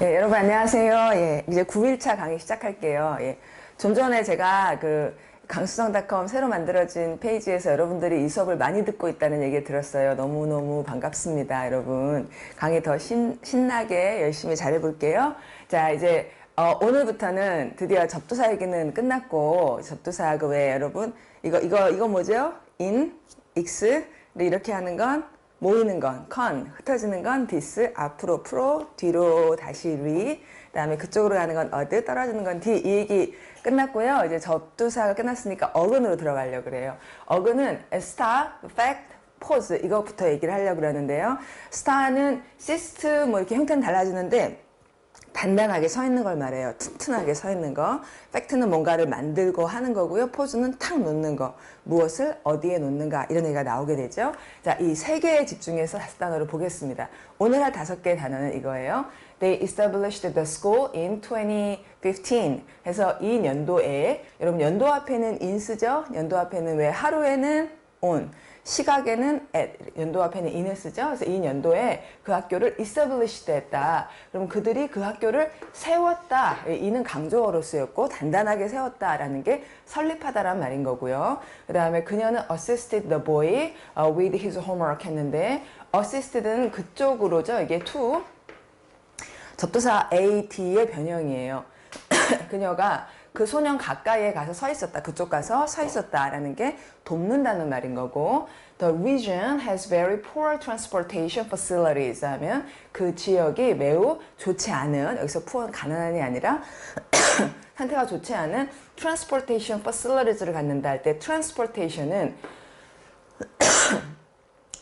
예, 여러분 안녕하세요. 예, 이제 9일차 강의 시작할게요. 예, 좀 전에 제가 그 강수성닷컴 새로 만들어진 페이지에서 여러분들이 이 수업을 많이 듣고 있다는 얘기 들었어요. 너무너무 반갑습니다, 여러분. 강의 더 신나게 열심히 잘해볼게요. 자, 이제 오늘부터는 드디어 접두사 얘기는 끝났고, 접두사 그 외에 여러분, 이거 뭐죠? in, x, 이렇게 하는 건 모이는 건 con, 흩어지는 건 this, 앞으로 pro, 뒤로 다시 re, 그다음에 그쪽으로 가는 건 other, 떨어지는 건 d. 이 얘기 끝났고요. 이제 접두사가 끝났으니까 어근으로 들어가려고 그래요. 어근은 start, fact, pause 이것부터 얘기를 하려고 그러는데요. start는 syst 뭐 이렇게 형태는 달라지는데 단단하게 서 있는 걸 말해요. 튼튼하게 서 있는 거. 팩트는 뭔가를 만들고 하는 거고요. 포즈는 탁 놓는 거. 무엇을 어디에 놓는가 이런 얘기가 나오게 되죠. 자, 이 세 개에 집중해서 5단어를 보겠습니다. 오늘 할 5개의 단어는 이거예요. They established the school in 2015. 해서 이 연도에, 여러분 연도 앞에는 in 쓰죠? 연도 앞에는 왜 하루에는 on. 시각에는 at, 연도 앞에는 in을 쓰죠. 그래서 이 연도에 그 학교를 established 했다. 그럼 그들이 그 학교를 세웠다. 이는 강조어로 쓰였고 단단하게 세웠다라는 게 설립하다란 말인 거고요. 그 다음에 그녀는 assisted the boy with his homework 했는데 assisted는 그쪽으로죠. 이게 to 접두사 at의 변형이에요. 그녀가 그 소년 가까이에 가서 서 있었다. 그쪽 가서 서 있었다라는 게 돕는다는 말인 거고, The region has very poor transportation facilities 하면 그 지역이 매우 좋지 않은, 여기서 poor는 가난한이 아니라 상태가 좋지 않은 transportation facilities를 갖는다 할 때 transportation은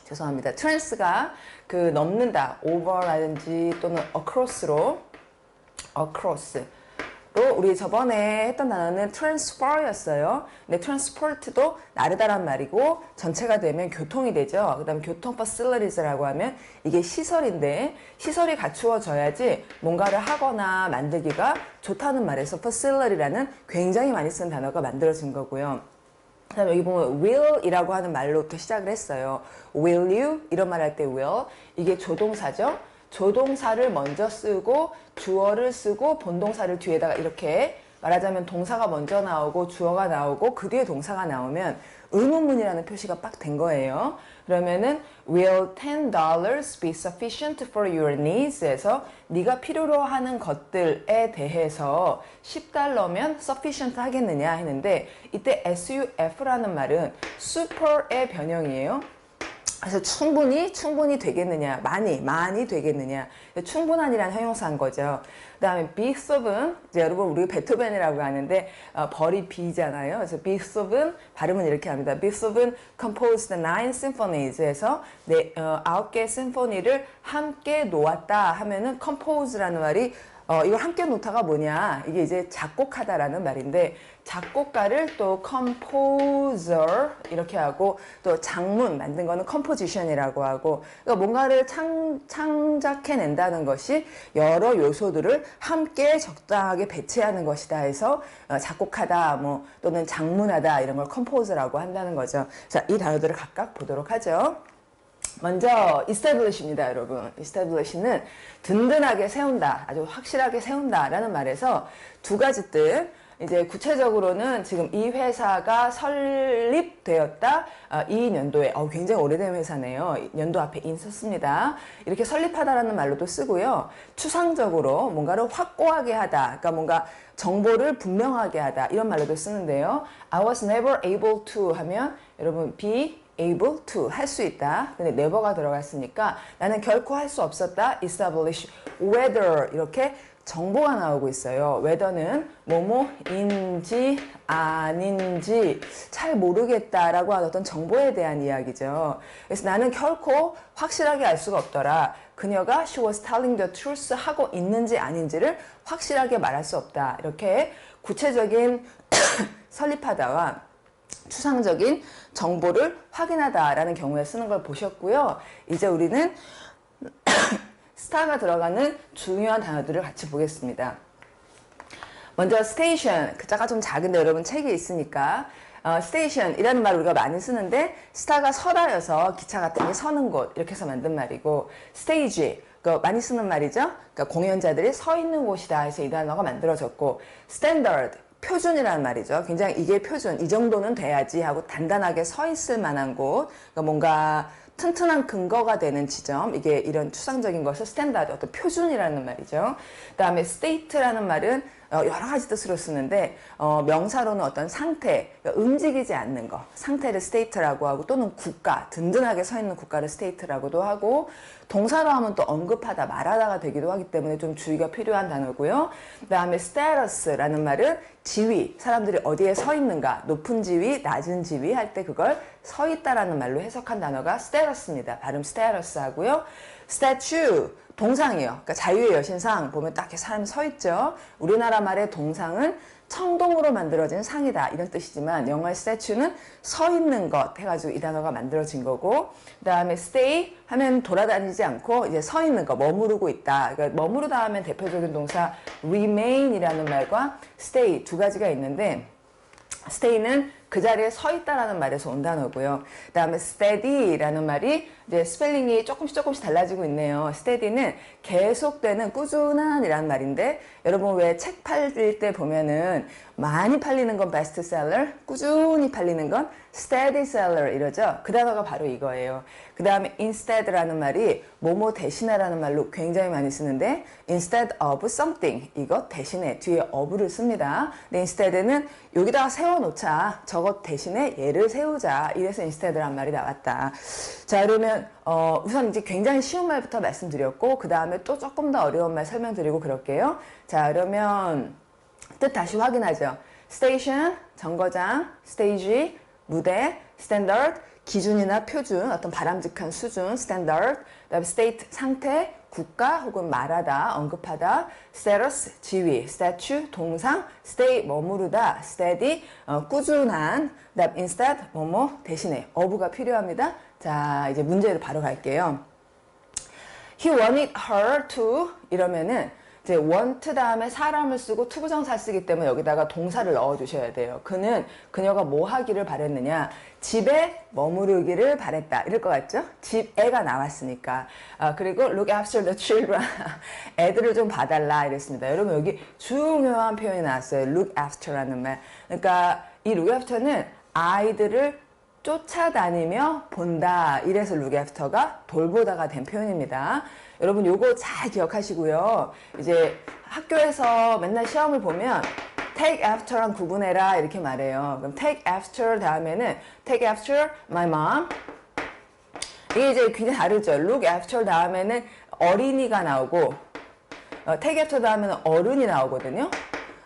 죄송합니다. trans가 그 넘는다, over라든지 또는 across로 우리 저번에 했던 단어는 transfer였어요. 근데 transport도 나르다란 말이고 전체가 되면 교통이 되죠. 그 다음에 교통 facilities라고 하면 이게 시설인데 시설이 갖추어져야지 뭔가를 하거나 만들기가 좋다는 말에서 facility라는 굉장히 많이 쓰는 단어가 만들어진 거고요. 그 다음에 여기 보면 will 이라고 하는 말로부터 시작을 했어요. will you 이런 말 할 때 will 이게 조동사죠. 조동사를 먼저 쓰고 주어를 쓰고 본동사를 뒤에다가 이렇게 말하자면 동사가 먼저 나오고 주어가 나오고 그 뒤에 동사가 나오면 의문문이라는 표시가 빡 된 거예요. 그러면은 will $10 be sufficient for your needs? 에서 네가 필요로 하는 것들에 대해서 $10면 sufficient 하겠느냐 했는데 이때 SUF라는 말은 super의 변형이에요. 그래서 충분히 되겠느냐, 많이 되겠느냐, 충분한이라는 형용사인 거죠. 그 다음에 Beethoven, 이제 여러분 우리 베토벤이라고 하는데 벌이 B잖아요. 그래서 Beethoven 발음은 이렇게 합니다. Beethoven composed 9 symphonies에서 9개의 심포니를 함께 놓았다 하면은 compose라는 말이 이걸 함께 놓다가 뭐냐, 이게 이제 작곡하다라는 말인데 작곡가를 또 composer 이렇게 하고 또 작문 만든 거는 composition이라고 하고, 그러니까 뭔가를 창작해낸다는 것이 여러 요소들을 함께 적당하게 배치하는 것이다 해서 작곡하다 뭐 또는 작문하다 이런 걸 compose라고 한다는 거죠. 자, 이 단어들을 각각 보도록 하죠. 먼저 establish입니다, 여러분. establish는 든든하게 세운다, 아주 확실하게 세운다라는 말에서 두 가지 뜻. 이제 구체적으로는 지금 이 회사가 설립되었다. 이 연도에 굉장히 오래된 회사네요. 연도 앞에 in 썼습니다. 이렇게 설립하다라는 말로도 쓰고요. 추상적으로 뭔가를 확고하게 하다. 그러니까 뭔가 정보를 분명하게 하다. 이런 말로도 쓰는데요. I was never able to 하면 여러분 be able to 할 수 있다. 근데 never가 들어갔으니까 나는 결코 할 수 없었다. establish whether 이렇게 정보가 나오고 있어요. whether는 뭐뭐인지 아닌지 잘 모르겠다라고 하는 어떤 정보에 대한 이야기죠. 그래서 나는 결코 확실하게 알 수가 없더라. 그녀가 she was telling the truth 하고 있는지 아닌지를 확실하게 말할 수 없다. 이렇게 구체적인 설립하다와 추상적인 정보를 확인하다라는 경우에 쓰는 걸 보셨고요. 이제 우리는 스타가 들어가는 중요한 단어들을 같이 보겠습니다. 먼저 station, 글자가 좀 작은데 여러분 책에 있으니까 station이라는 말을 우리가 많이 쓰는데 스타가 서다여서 기차 같은 게 서는 곳 이렇게 해서 만든 말이고 stage, 많이 쓰는 말이죠. 그러니까 공연자들이 서 있는 곳이다 해서 이 단어가 만들어졌고, standard, 표준이라는 말이죠. 굉장히 이게 표준, 이 정도는 돼야지 하고 단단하게 서 있을 만한 곳, 그러니까 뭔가 튼튼한 근거가 되는 지점, 이게 이런 추상적인 것을 스탠다드, 어떤 표준이라는 말이죠. 그 다음에 state라는 말은 여러 가지 뜻으로 쓰는데 명사로는 어떤 상태, 그러니까 움직이지 않는 거, 상태를 state라고 하고, 또는 국가, 든든하게 서 있는 국가를 state라고도 하고, 동사로 하면 또 언급하다, 말하다가 되기도 하기 때문에 좀 주의가 필요한 단어고요. 그 다음에 status라는 말은 지위, 사람들이 어디에 서 있는가, 높은 지위, 낮은 지위 할 때 그걸 서 있다라는 말로 해석한 단어가 status입니다. 발음 status 하고요. statue, 동상이요. 그러니까 자유의 여신상 보면 딱 이렇게 사람이 서 있죠. 우리나라 말의 동상은 청동으로 만들어진 상이다, 이런 뜻이지만 영어의 statue는 서 있는 것 해가지고 이 단어가 만들어진 거고, 그 다음에 stay 하면 돌아다니지 않고 이제 서 있는 거, 머무르고 있다. 그러니까 머무르다 하면 대표적인 동사 remain이라는 말과 stay 두 가지가 있는데, stay는 그 자리에 서 있다라는 말에서 온 단어고요. 그 다음에 steady라는 말이 이제 스펠링이 조금씩 달라지고 있네요. steady는 계속되는 꾸준한이라는 말인데, 여러분 왜 책 팔릴 때 보면은 많이 팔리는 건 베스트셀러, 꾸준히 팔리는 건 steadyseller 이러죠. 그 단어가 바로 이거예요. 그 다음에 instead라는 말이 뭐뭐 대신하라는 말로 굉장히 많이 쓰는데, instead of something, 이거 대신에 뒤에 of를 씁니다. 근데 instead는 여기다가 세워놓자, 저것 대신에 얘를 세우자, 이래서 instead란 말이 나왔다. 자, 그러면 우선 이제 굉장히 쉬운 말부터 말씀드렸고, 그 다음에 또 조금 더 어려운 말 설명드리고 그럴게요. 자, 그러면 뜻 다시 확인하죠. station, 정거장, stage, 무대, standard, 기준이나 표준, 어떤 바람직한 수준, standard, 그다음에 state, 상태, 국가 혹은 말하다, 언급하다, status, 지위, statue, 동상, stay, 머무르다, steady, 꾸준한, 그다음 instead, 뭐뭐 대신에, of가 필요합니다. 자, 이제 문제로 바로 갈게요. He wanted her to, 이러면은 이제 want 다음에 사람을 쓰고 투부정사 쓰기 때문에 여기다가 동사를 넣어 주셔야 돼요. 그녀가 뭐 하기를 바랬느냐, 집에 머무르기를 바랬다, 이럴 것 같죠? 집애가 나왔으니까. 그리고 look after the children, 애들을 좀 봐달라 이랬습니다. 여러분 여기 중요한 표현이 나왔어요. look after라는 말. 그러니까 이 look after는 아이들을 쫓아다니며 본다, 이래서 look after가 돌보다가 된 표현입니다. 여러분 요거 잘 기억하시고요. 이제 학교에서 맨날 시험을 보면 take after랑 구분해라 이렇게 말해요. 그럼 take after 다음에는 take after my mom, 이게 이제 굉장히 다르죠. look after 다음에는 어린이가 나오고 take after 다음에는 어른이 나오거든요.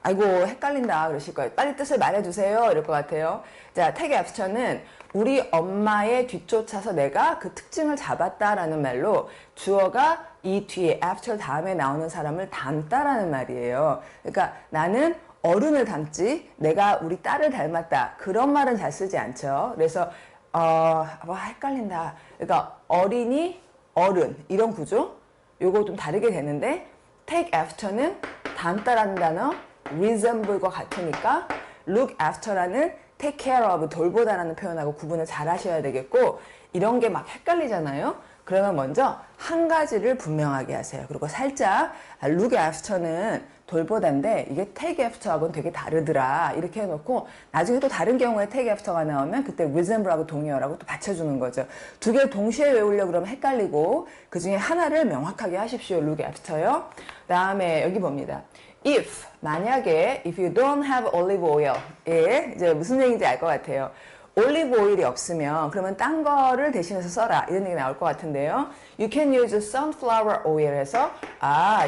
아이고 헷갈린다 그러실 거예요. 빨리 뜻을 말해주세요 이럴 것 같아요. 자, take after는 우리 엄마의 뒤쫓아서 내가 그 특징을 잡았다라는 말로 주어가 이 뒤에 after 다음에 나오는 사람을 닮다라는 말이에요. 그러니까 나는 어른을 닮지 내가 우리 딸을 닮았다, 그런 말은 잘 쓰지 않죠. 그래서 뭐 헷갈린다. 그러니까 어린이, 어른 이런 구조, 요거 좀 다르게 되는데, take after는 닮다라는 단어 resemble과 같으니까 look after라는 take care of, 돌보다라는 표현하고 구분을 잘 하셔야 되겠고, 이런 게 막 헷갈리잖아요. 그러면 먼저 한 가지를 분명하게 하세요. 그리고 살짝 look after는 돌보다인데 이게 take after하고는 되게 다르더라, 이렇게 해놓고 나중에 또 다른 경우에 take after가 나오면 그때 resemble하고 동의어라고 또 받쳐주는 거죠. 두 개를 동시에 외우려고 그러면 헷갈리고 그 중에 하나를 명확하게 하십시오. look after요. 그 다음에 여기 봅니다. If, 만약에 if you don't have olive oil, 예, 이제 무슨 얘기인지 알 것 같아요. 올리브 오일이 없으면 그러면 딴 거를 대신해서 써라, 이런 얘기 나올 것 같은데요. You can use sunflower oil 해서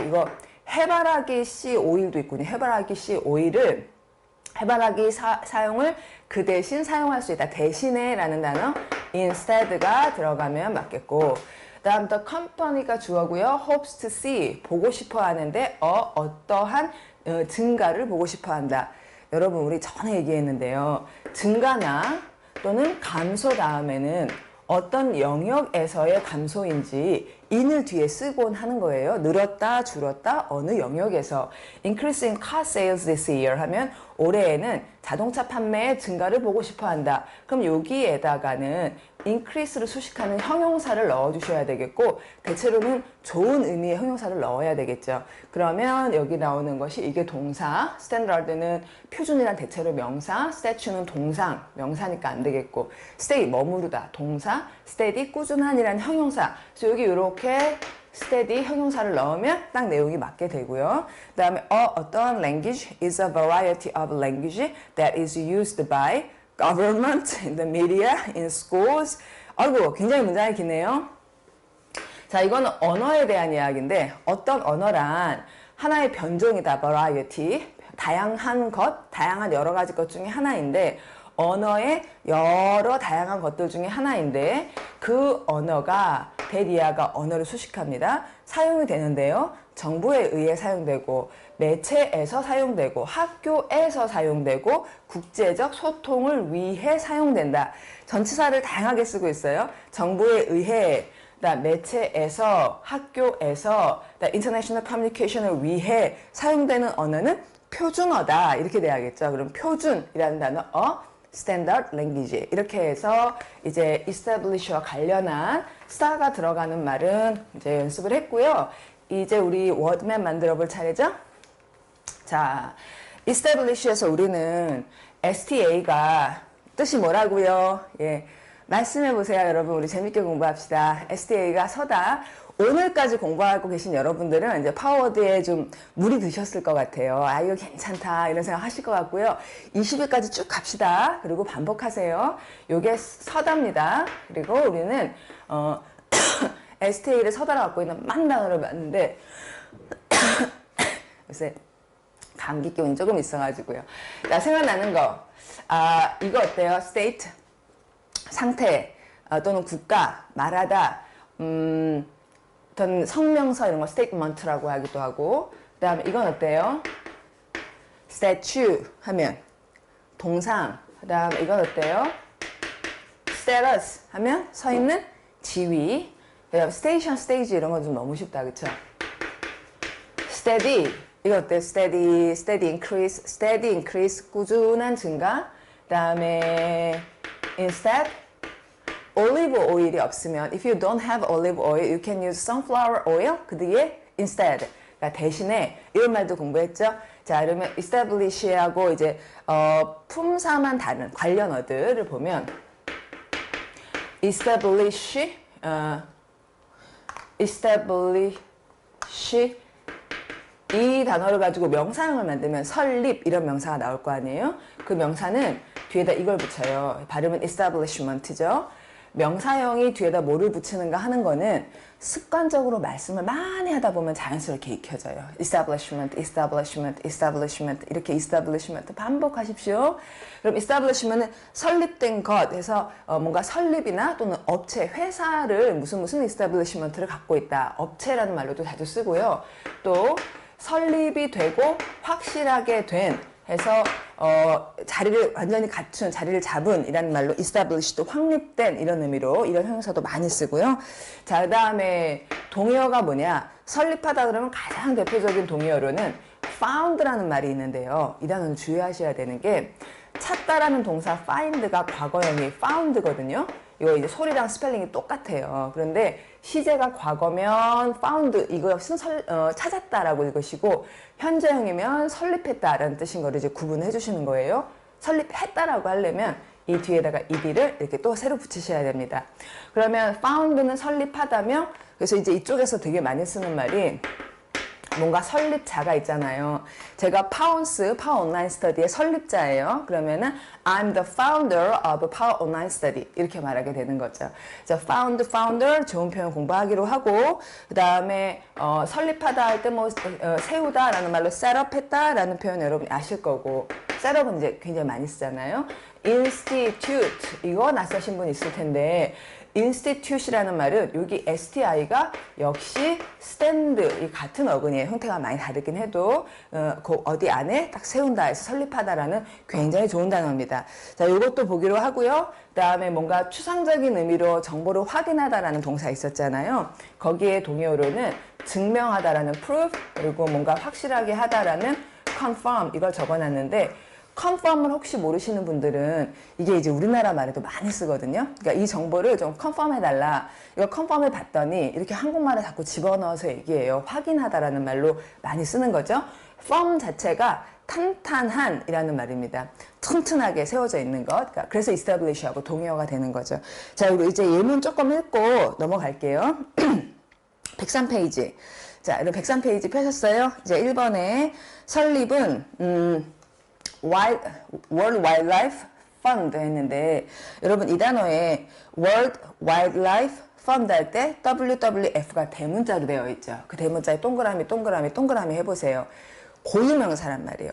이거 해바라기 씨 오일도 있군요. 해바라기 씨 오일을, 해바라기 사용을 그 대신 사용할 수 있다. 대신에 라는 단어 instead가 들어가면 맞겠고, 다음 the company가 주어고요. hopes to see, 보고 싶어 하는데 어떠한 증가를 보고 싶어 한다. 여러분 우리 전에 얘기했는데요. 증가나 또는 감소 다음에는 어떤 영역에서의 감소인지 in을 뒤에 쓰곤 하는 거예요. 늘었다, 줄었다, 어느 영역에서. Increase in car sales this year 하면 올해에는 자동차 판매의 증가를 보고 싶어 한다. 그럼 여기에다가는 increase를 수식하는 형용사를 넣어주셔야 되겠고, 대체로는 좋은 의미의 형용사를 넣어야 되겠죠. 그러면 여기 나오는 것이 이게 동사, standard는 표준이란 대체로 명사, statue는 동상, 명사니까 안 되겠고, stay 머무르다, 동사, steady 꾸준한이란 형용사. 그래서 여기 이렇게 steady 형용사를 넣으면 딱 내용이 맞게 되고요. 그 다음에 어떤 language is a variety of language that is used by government, in the media, in schools. 아이고 굉장히 문장이 기네요. 자, 이거는 언어에 대한 이야기인데 어떤 언어란 하나의 변종이다. variety, 다양한 것, 다양한 여러 가지 것 중에 하나인데 언어의 여러 다양한 것들 중에 하나인데 그 언어가 대리아가 언어를 수식합니다. 사용이 되는데요. 정부에 의해 사용되고 매체에서 사용되고 학교에서 사용되고 국제적 소통을 위해 사용된다. 전치사를 다양하게 쓰고 있어요. 정부에 의해, 매체에서, 학교에서, international communication을 위해 사용되는 언어는 표준어다. 이렇게 돼야겠죠. 그럼 표준이라는 단어 standard language 이렇게 해서 이제 establish와 관련한 star가 들어가는 말은 이제 연습을 했고요. 이제 우리 워드맵 만들어 볼 차례죠. 자, establish에서 우리는 STA가 뜻이 뭐라고요? 예, 말씀해 보세요, 여러분. 우리 재밌게 공부합시다. STA가 서다. 오늘까지 공부하고 계신 여러분들은 이제 파워워드에 좀 물이 드셨을 것 같아요. 아, 이거 괜찮다 이런 생각 하실 것 같고요. 20일까지 쭉 갑시다. 그리고 반복하세요. 요게 서다입니다. 그리고 우리는 STA를 서다로 갖고 있는 만 단어를 봤는데 요새 감기 기운이 조금 있어가지고요. 자, 생각나는 거. 아, 이거 어때요? state, 상태, 또는 국가, 말하다, 어떤 성명서 이런 거 statement라고 하기도 하고, 그 다음에 이건 어때요? statue 하면 동상, 그 다음에 이건 어때요? status 하면 서 있는 지위, 그 다음에 station, stage 이런 건 좀 너무 쉽다, 그쵸? steady, 이거 어때요? steady, steady increase, 꾸준한 증가, 그 다음에 instead, 올리브 오일이 없으면 if you don't have olive oil, you can use sunflower oil. 그 뒤에 instead. 그러니까 대신에 이런 말도 공부했죠. 자, 그러면 establish하고 이제 품사만 다른 관련어들을 보면 establish 이 단어를 가지고 명사형을 만들면 설립 이런 명사가 나올 거 아니에요. 그 명사는 뒤에다 이걸 붙여요. 발음은 establishment죠. 명사형이 뒤에다 뭐를 붙이는가 하는 거는 습관적으로 말씀을 많이 하다 보면 자연스럽게 익혀져요. establishment, establishment, establishment 이렇게 establishment 반복하십시오. 그럼 establishment은 설립된 것 해서 뭔가 설립이나 또는 업체, 회사를 무슨 establishment를 갖고 있다. 업체라는 말로도 자주 쓰고요. 또 설립이 되고 확실하게 된 해서 자리를 완전히 갖춘, 자리를 잡은 이라는 말로 established, 확립된 이런 의미로 이런 형용사도 많이 쓰고요. 자, 그 다음에 동의어가 뭐냐? 설립하다 그러면 가장 대표적인 동의어로는 found라는 말이 있는데요. 이 단어는 주의하셔야 되는 게 찾다라는 동사 find가 과거형이 found거든요. 이거 이제 소리랑 스펠링이 똑같아요. 그런데 시제가 과거면 found 이거 역시는 찾았다라고 읽으시고 현재형이면 설립했다라는 뜻인 거를 이제 구분해 주시는 거예요. 설립했다라고 하려면 이 뒤에다가 ed를 이렇게 또 새로 붙이셔야 됩니다. 그러면 found는 설립하다며 그래서 이제 이쪽에서 되게 많이 쓰는 말이 뭔가 설립자가 있잖아요. 제가 파운스, 파워 온라인 스터디의 설립자예요. 그러면은 I'm the founder of Power Online Study 이렇게 말하게 되는 거죠. 자, founder 좋은 표현 공부하기로 하고 그 다음에 설립하다 할 때 뭐 세우다라는 말로 setup했다라는 표현 여러분이 아실 거고 setup은 이제 굉장히 많이 쓰잖아요. institute 이거 낯서신 분 있을 텐데 institute이라는 말은 여기 sti가 역시 stand 이 같은 어근이에요. 형태가 많이 다르긴 해도 그 어디 안에 딱 세운다 해서 설립하다라는 굉장히 좋은 단어입니다. 자, 이것도 보기로 하고요. 그 다음에 뭔가 추상적인 의미로 정보를 확인하다라는 동사 있었잖아요. 거기에 동의어로는 증명하다라는 prove 그리고 뭔가 확실하게 하다라는 confirm 이걸 적어놨는데 confirm을 혹시 모르시는 분들은 이게 이제 우리나라 말에도 많이 쓰거든요. 그러니까 이 정보를 좀 confirm 해달라. 이거 confirm 해봤더니 이렇게 한국말에 자꾸 집어넣어서 얘기해요. 확인하다라는 말로 많이 쓰는 거죠. firm 자체가 탄탄한 이라는 말입니다. 튼튼하게 세워져 있는 것. 그러니까 그래서 establish하고 동의어가 되는 거죠. 자, 그리고 이제 예문 조금 읽고 넘어갈게요. 103페이지. 자, 여러분 103페이지 펴셨어요? 이제 1번에 설립은 World Wildlife Fund 했는데 여러분 이 단어에 World Wildlife Fund 할 때 WWF가 대문자로 되어 있죠. 그 대문자에 동그라미 동그라미 동그라미 해보세요. 고유명사란 말이에요.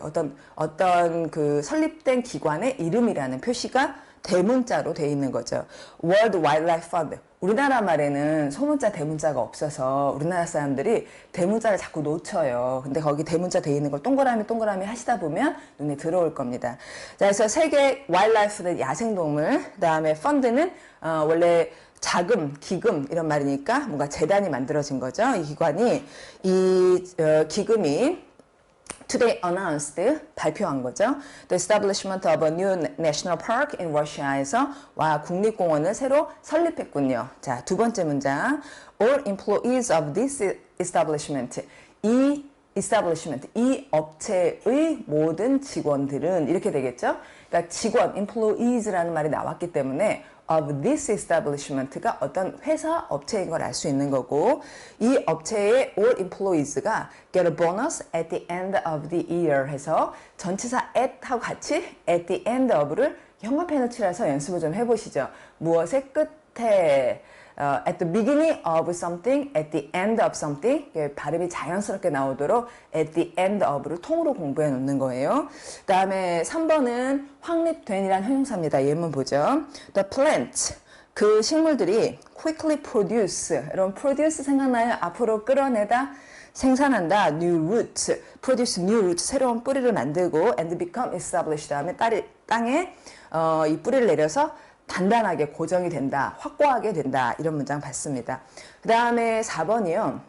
어떤 그 설립된 기관의 이름이라는 표시가 대문자로 되어 있는 거죠. World Wildlife Fund. 우리나라 말에는 소문자 대문자가 없어서 우리나라 사람들이 대문자를 자꾸 놓쳐요. 근데 거기 대문자 되어 있는 걸 동그라미 동그라미 하시다 보면 눈에 들어올 겁니다. 자, 그래서 세계 와일드라이프는 야생동물, 그 다음에 펀드는 원래 자금, 기금 이런 말이니까 뭔가 재단이 만들어진 거죠. 이 기관이 기금이 Today announced 발표한 거죠. The establishment of a new national park in Russia에서 국립공원을 새로 설립했군요. 자, 두 번째 문장. All employees of this establishment. 이 업체의 모든 직원들은 이렇게 되겠죠. 그러니까 직원, employees라는 말이 나왔기 때문에 of this establishment가 어떤 회사, 업체인 걸 알 수 있는 거고 이 업체의 all employees가 get a bonus at the end of the year 해서 전치사 at 하고 같이 at the end of를 형광펜을 칠해서 연습을 좀 해보시죠. 무엇의 끝에 at the beginning of something, at the end of something 발음이 자연스럽게 나오도록 at the end of를 통으로 공부해 놓는 거예요. 그 다음에 3번은 확립된이란 형용사입니다. 예문 보죠. The plant, 그 식물들이 quickly produce, 여러분 produce 생각나요? 앞으로 끌어내다, 생산한다, new roots, produce new roots, 새로운 뿌리를 만들고 and become established 다음에 땅에 이 뿌리를 내려서 단단하게 고정이 된다, 확고하게 된다 이런 문장 봤습니다. 그 다음에 4번이요.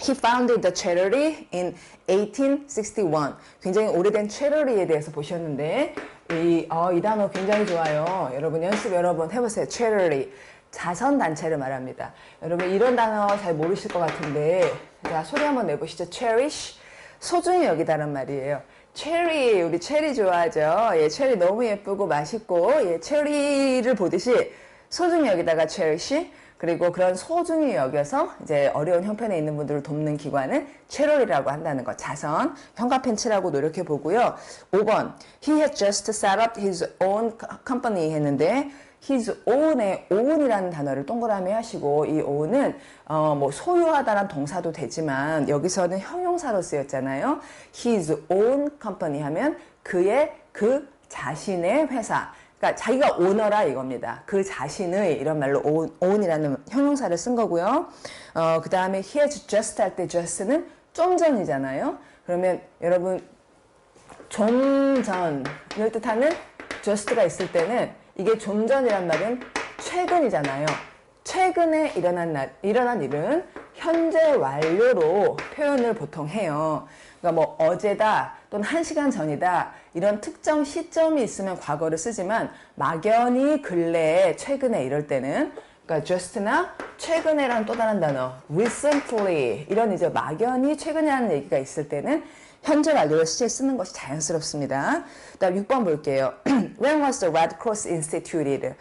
He founded the charity in 1861. 굉장히 오래된 charity에 대해서 보셨는데 이 단어 굉장히 좋아요. 여러분 연습 여러 번 해보세요. charity. 자선단체를 말합니다. 여러분 이런 단어 잘 모르실 것 같은데 자, 소리 한번 내보시죠. cherish. 소중히 여기다란 말이에요. 체리, 우리 체리 좋아하죠? 예, 체리 너무 예쁘고 맛있고, 예, 체리를 보듯이 소중히 여기다가 cherish, 그리고 그런 소중히 여겨서 이제 어려운 형편에 있는 분들을 돕는 기관은 charity라고 한다는 거. 자선, 형광펜 칠하고 노력해 보고요. 5번, he has just set up his own company 했는데, his own의 own이라는 단어를 동그라미 하시고 이 own은 뭐 소유하다란 동사도 되지만 여기서는 형용사로 쓰였잖아요. his own company 하면 그의 그 자신의 회사. 그러니까 자기가 오너라 이겁니다. 그 자신의 이런 말로 own이라는 형용사를 쓴 거고요. 그 다음에 he has just 할 때 just는 좀 전이잖아요. 그러면 여러분 좀 전을 뜻하는 just가 있을 때는 이게 좀 전이란 말은 최근이잖아요. 최근에 일어난 일은 현재 완료로 표현을 보통 해요. 그러니까 뭐 어제다 또는 1시간 전이다 이런 특정 시점이 있으면 과거를 쓰지만 막연히 근래에 최근에 이럴 때는 그러니까 just나 최근에라는 또 다른 단어 recently 이런 이제 막연히 최근이라는 얘기가 있을 때는 현재 완료를 쓰는 것이 자연스럽습니다. 다음 6번 볼게요. When was the Red Cross instituted?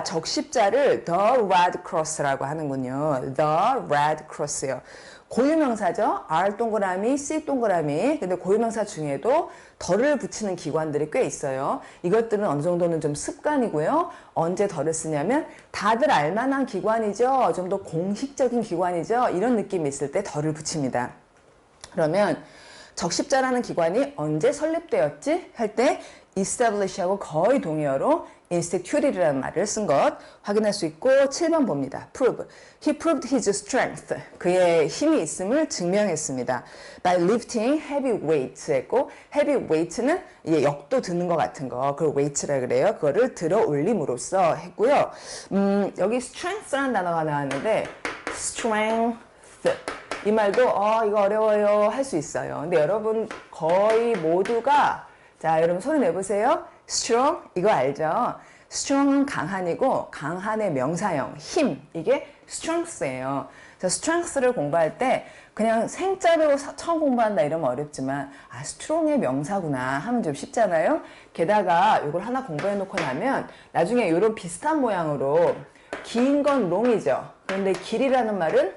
적십자를 the Red Cross라고 하는군요. The Red Cross요. 고유명사죠. R 동그라미, C 동그라미. 근데 고유명사 중에도 덜을 붙이는 기관들이 꽤 있어요. 이것들은 어느 정도는 좀 습관이고요. 언제 덜을 쓰냐면 다들 알만한 기관이죠. 좀 더 공식적인 기관이죠. 이런 느낌이 있을 때 덜을 붙입니다. 그러면 적십자라는 기관이 언제 설립되었지? 할 때 establish하고 거의 동의어로 institute이라는 말을 쓴 것 확인할 수 있고 7번 봅니다. prove. He proved his strength. 그의 힘이 있음을 증명했습니다. by lifting heavy weights 했고 heavy weight는 이게 역도 드는 것 같은 거 그걸 weight라 그래요. 그거를 들어 올림으로써 했고요. 여기 strength라는 단어가 나왔는데 strength 이 말도 이거 어려워요 할 수 있어요. 근데 여러분 거의 모두가 자 여러분 소리 내보세요. strong 이거 알죠? strong은 강한이고 강한의 명사형 힘 이게 strength예요. 자 strength를 공부할 때 그냥 생자로 처음 공부한다 이러면 어렵지만 strong의 명사구나 하면 좀 쉽잖아요. 게다가 이걸 하나 공부해 놓고 나면 나중에 이런 비슷한 모양으로 긴 건 long이죠. 그런데 길이라는 말은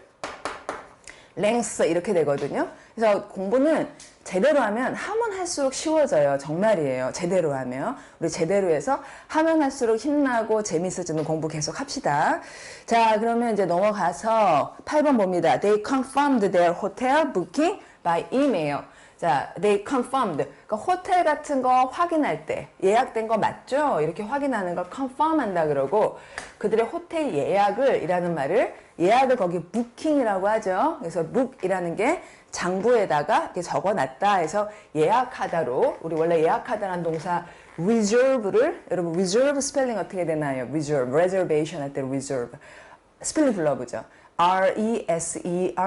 length 이렇게 되거든요. 그래서 공부는 제대로 하면 할수록 쉬워져요. 정말이에요. 제대로 하면. 우리 제대로 해서 하면 할수록 힘나고 재밌어지는 공부 계속 합시다. 자, 그러면 이제 넘어가서 8번 봅니다. They confirmed their hotel booking by email. 자, they confirmed. 그러니까 호텔 같은 거 확인할 때 예약된 거 맞죠? 이렇게 확인하는 걸 confirm 한다 그러고 그들의 호텔 예약을 이라는 말을 예약을 거기 booking이라고 하죠. 그래서 book이라는 게 장부에다가 이렇게 적어놨다 해서 예약하다로 우리 원래 예약하다라는 동사 reserve를 여러분 reserve 스펠링 어떻게 되나요? reserve, reservation 할 때 reserve 스펠링 불러보죠. R-E-S-E-R-V-E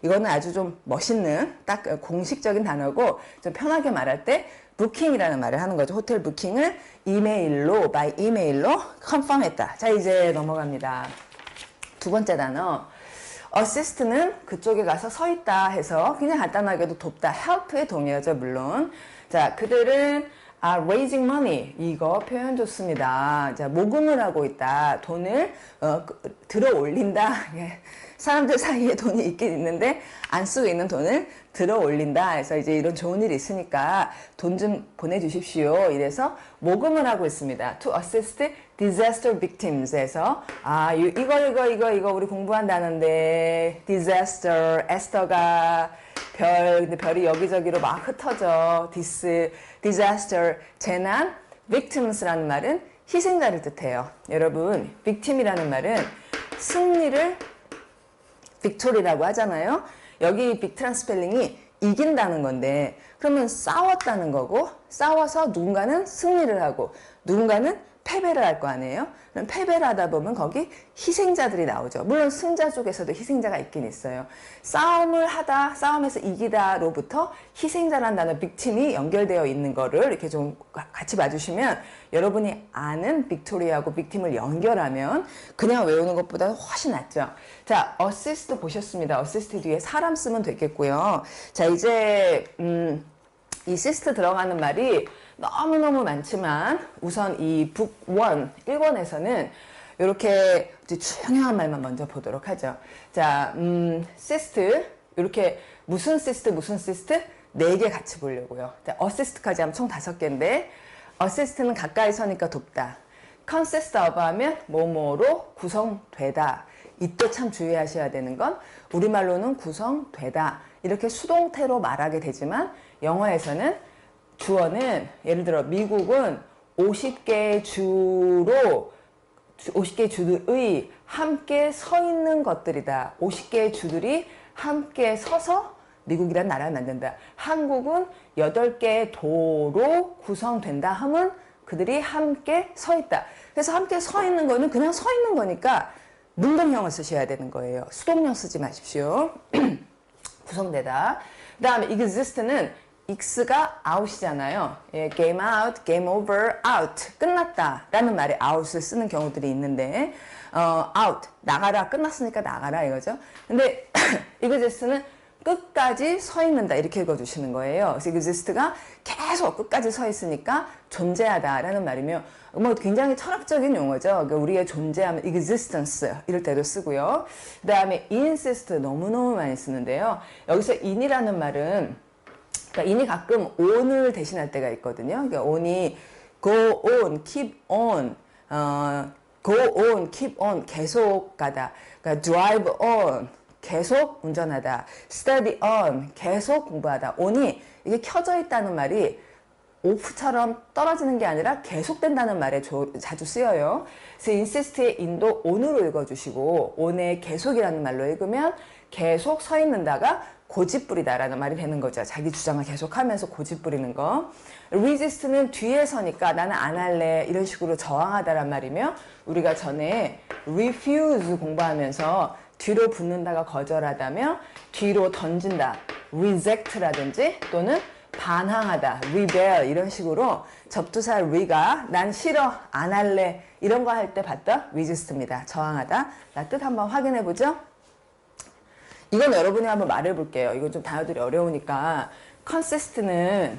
이거는 아주 좀 멋있는 딱 공식적인 단어고 좀 편하게 말할 때 부킹이라는 말을 하는 거죠. 호텔 부킹을 이메일로 by 이메일로 컨펌했다. 자 이제 넘어갑니다. 두 번째 단어 assist는 그쪽에 가서 서 있다 해서 그냥 간단하게도 돕다 help의 동의어죠 물론. 자 그들은 raising money 이거 표현 좋습니다. 자 모금을 하고 있다. 돈을 들어 올린다. 사람들 사이에 돈이 있긴 있는데 안 쓰고 있는 돈을 들어 올린다. 해서 이제 이런 좋은 일이 있으니까 돈 좀 보내주십시오. 이래서 모금을 하고 있습니다. To assist disaster victims 해서 이거 우리 공부한다는데 disaster 에스터가 근데 별이 여기저기로 막 흩어져. disaster, 재난, victims라는 말은 희생자를 뜻해요. 여러분, victim이라는 말은 승리를 victory라고 하잖아요. 여기 victory란 스펠링이 이긴다는 건데 그러면 싸웠다는 거고 싸워서 누군가는 승리를 하고 누군가는 패배를 할 거 아니에요? 그럼 패배를 하다 보면 거기 희생자들이 나오죠. 물론 승자 쪽에서도 희생자가 있긴 있어요. 싸움에서 이기다로부터 희생자라는 단어 빅팀이 연결되어 있는 거를 이렇게 좀 같이 봐주시면 여러분이 아는 빅토리하고 빅팀을 연결하면 그냥 외우는 것보다 훨씬 낫죠. 자, 어시스트 보셨습니다. 어시스트 뒤에 사람 쓰면 되겠고요. 자, 이제 이 시스트 들어가는 말이 너무너무 많지만 우선 이 북 1, 1권에서는 이렇게 중요한 말만 먼저 보도록 하죠. 자, 시스트 이렇게 무슨 시스트 4개 같이 보려고요. 자, 어시스트까지 하면 총 5개인데 어시스트는 가까이 서니까 돕다. consist of 하면 뭐뭐로 구성되다. 이때 참 주의하셔야 되는 건 우리말로는 구성되다. 이렇게 수동태로 말하게 되지만 영어에서는 주어는 예를 들어 미국은 50개의 주들의 함께 서 있는 것들이다. 50개의 주들이 함께 서서 미국이란 나라를 만든다. 한국은 8개의 도로 구성된다 하면 그들이 함께 서 있다. 그래서 함께 서 있는 거는 그냥 서 있는 거니까 능동형을 쓰셔야 되는 거예요. 수동형 쓰지 마십시오. 구성되다. 그 다음에 exist는 x가 out이잖아요. 예, game out, game over, out. 끝났다 라는 말에 out을 쓰는 경우들이 있는데 out, 나가라, 끝났으니까 나가라 이거죠. 근데 exist는 끝까지 서 있는다 이렇게 읽어주시는 거예요. 그래서 exist가 계속 끝까지 서 있으니까 존재하다라는 말이며 뭐 굉장히 철학적인 용어죠. 그러니까 우리의 존재함은 existence 이럴 때도 쓰고요. 그 다음에 insist 너무너무 많이 쓰는데요. 여기서 in이라는 말은 그러니까 in이 가끔 on을 대신할 때가 있거든요. 그러니까 on이 go on, keep on, go on, keep on 계속 가다. 그러니까 drive on, 계속 운전하다. study on, 계속 공부하다. on이 이게 켜져 있다는 말이 off처럼 떨어지는 게 아니라 계속된다는 말에 자주 쓰여요. 그래서 insist의 in도 on으로 읽어주시고 on의 계속이라는 말로 읽으면 계속 서 있는다가 고집부리다라는 말이 되는 거죠. 자기 주장을 계속하면서 고집부리는 거. resist는 뒤에 서니까 나는 안 할래 이런 식으로 저항하다란 말이며 우리가 전에 refuse 공부하면서 뒤로 붙는다가 거절하다며 뒤로 던진다 reject라든지 또는 반항하다 rebel 이런 식으로 접두사 re가 난 싫어 안 할래 이런 거 할 때 봤던 resist입니다. 저항하다. 나 뜻 한번 확인해 보죠. 이건 여러분이 한번 말해 볼게요. 이건 좀 단어들이 어려우니까 consist는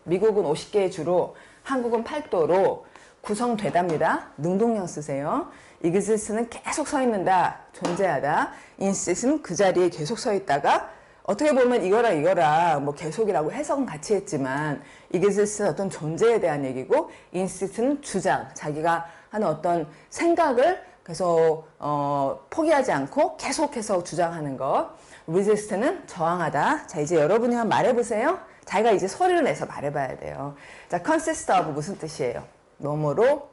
미국은 50개의 주로 한국은 8도로 구성되답니다. 능동형 쓰세요. exist는 계속 서 있는다, 존재하다. insist는 그 자리에 계속 서 있다가 어떻게 보면 이거랑 뭐 계속이라고 해석은 같이 했지만 exist는 어떤 존재에 대한 얘기고 insist는 주장, 자기가 하는 어떤 생각을 계속 포기하지 않고 계속해서 주장하는 것. resist는 저항하다. 자, 이제 여러분이 한번 말해보세요. 자기가 이제 소리를 내서 말해봐야 돼요. 자, consist of 무슨 뜻이에요? 뭐뭐로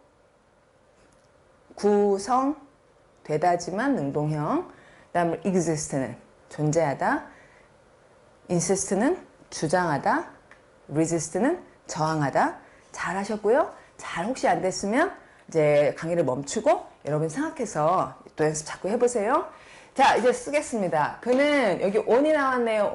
구성되다지만 능동형. 그 다음에 exist는 존재하다. insist는 주장하다. resist는 저항하다. 잘 하셨고요. 잘 혹시 안 됐으면 이제 강의를 멈추고 여러분 생각해서 또 연습 자꾸 해보세요. 자, 이제 쓰겠습니다. 그는 여기 on이 나왔네요.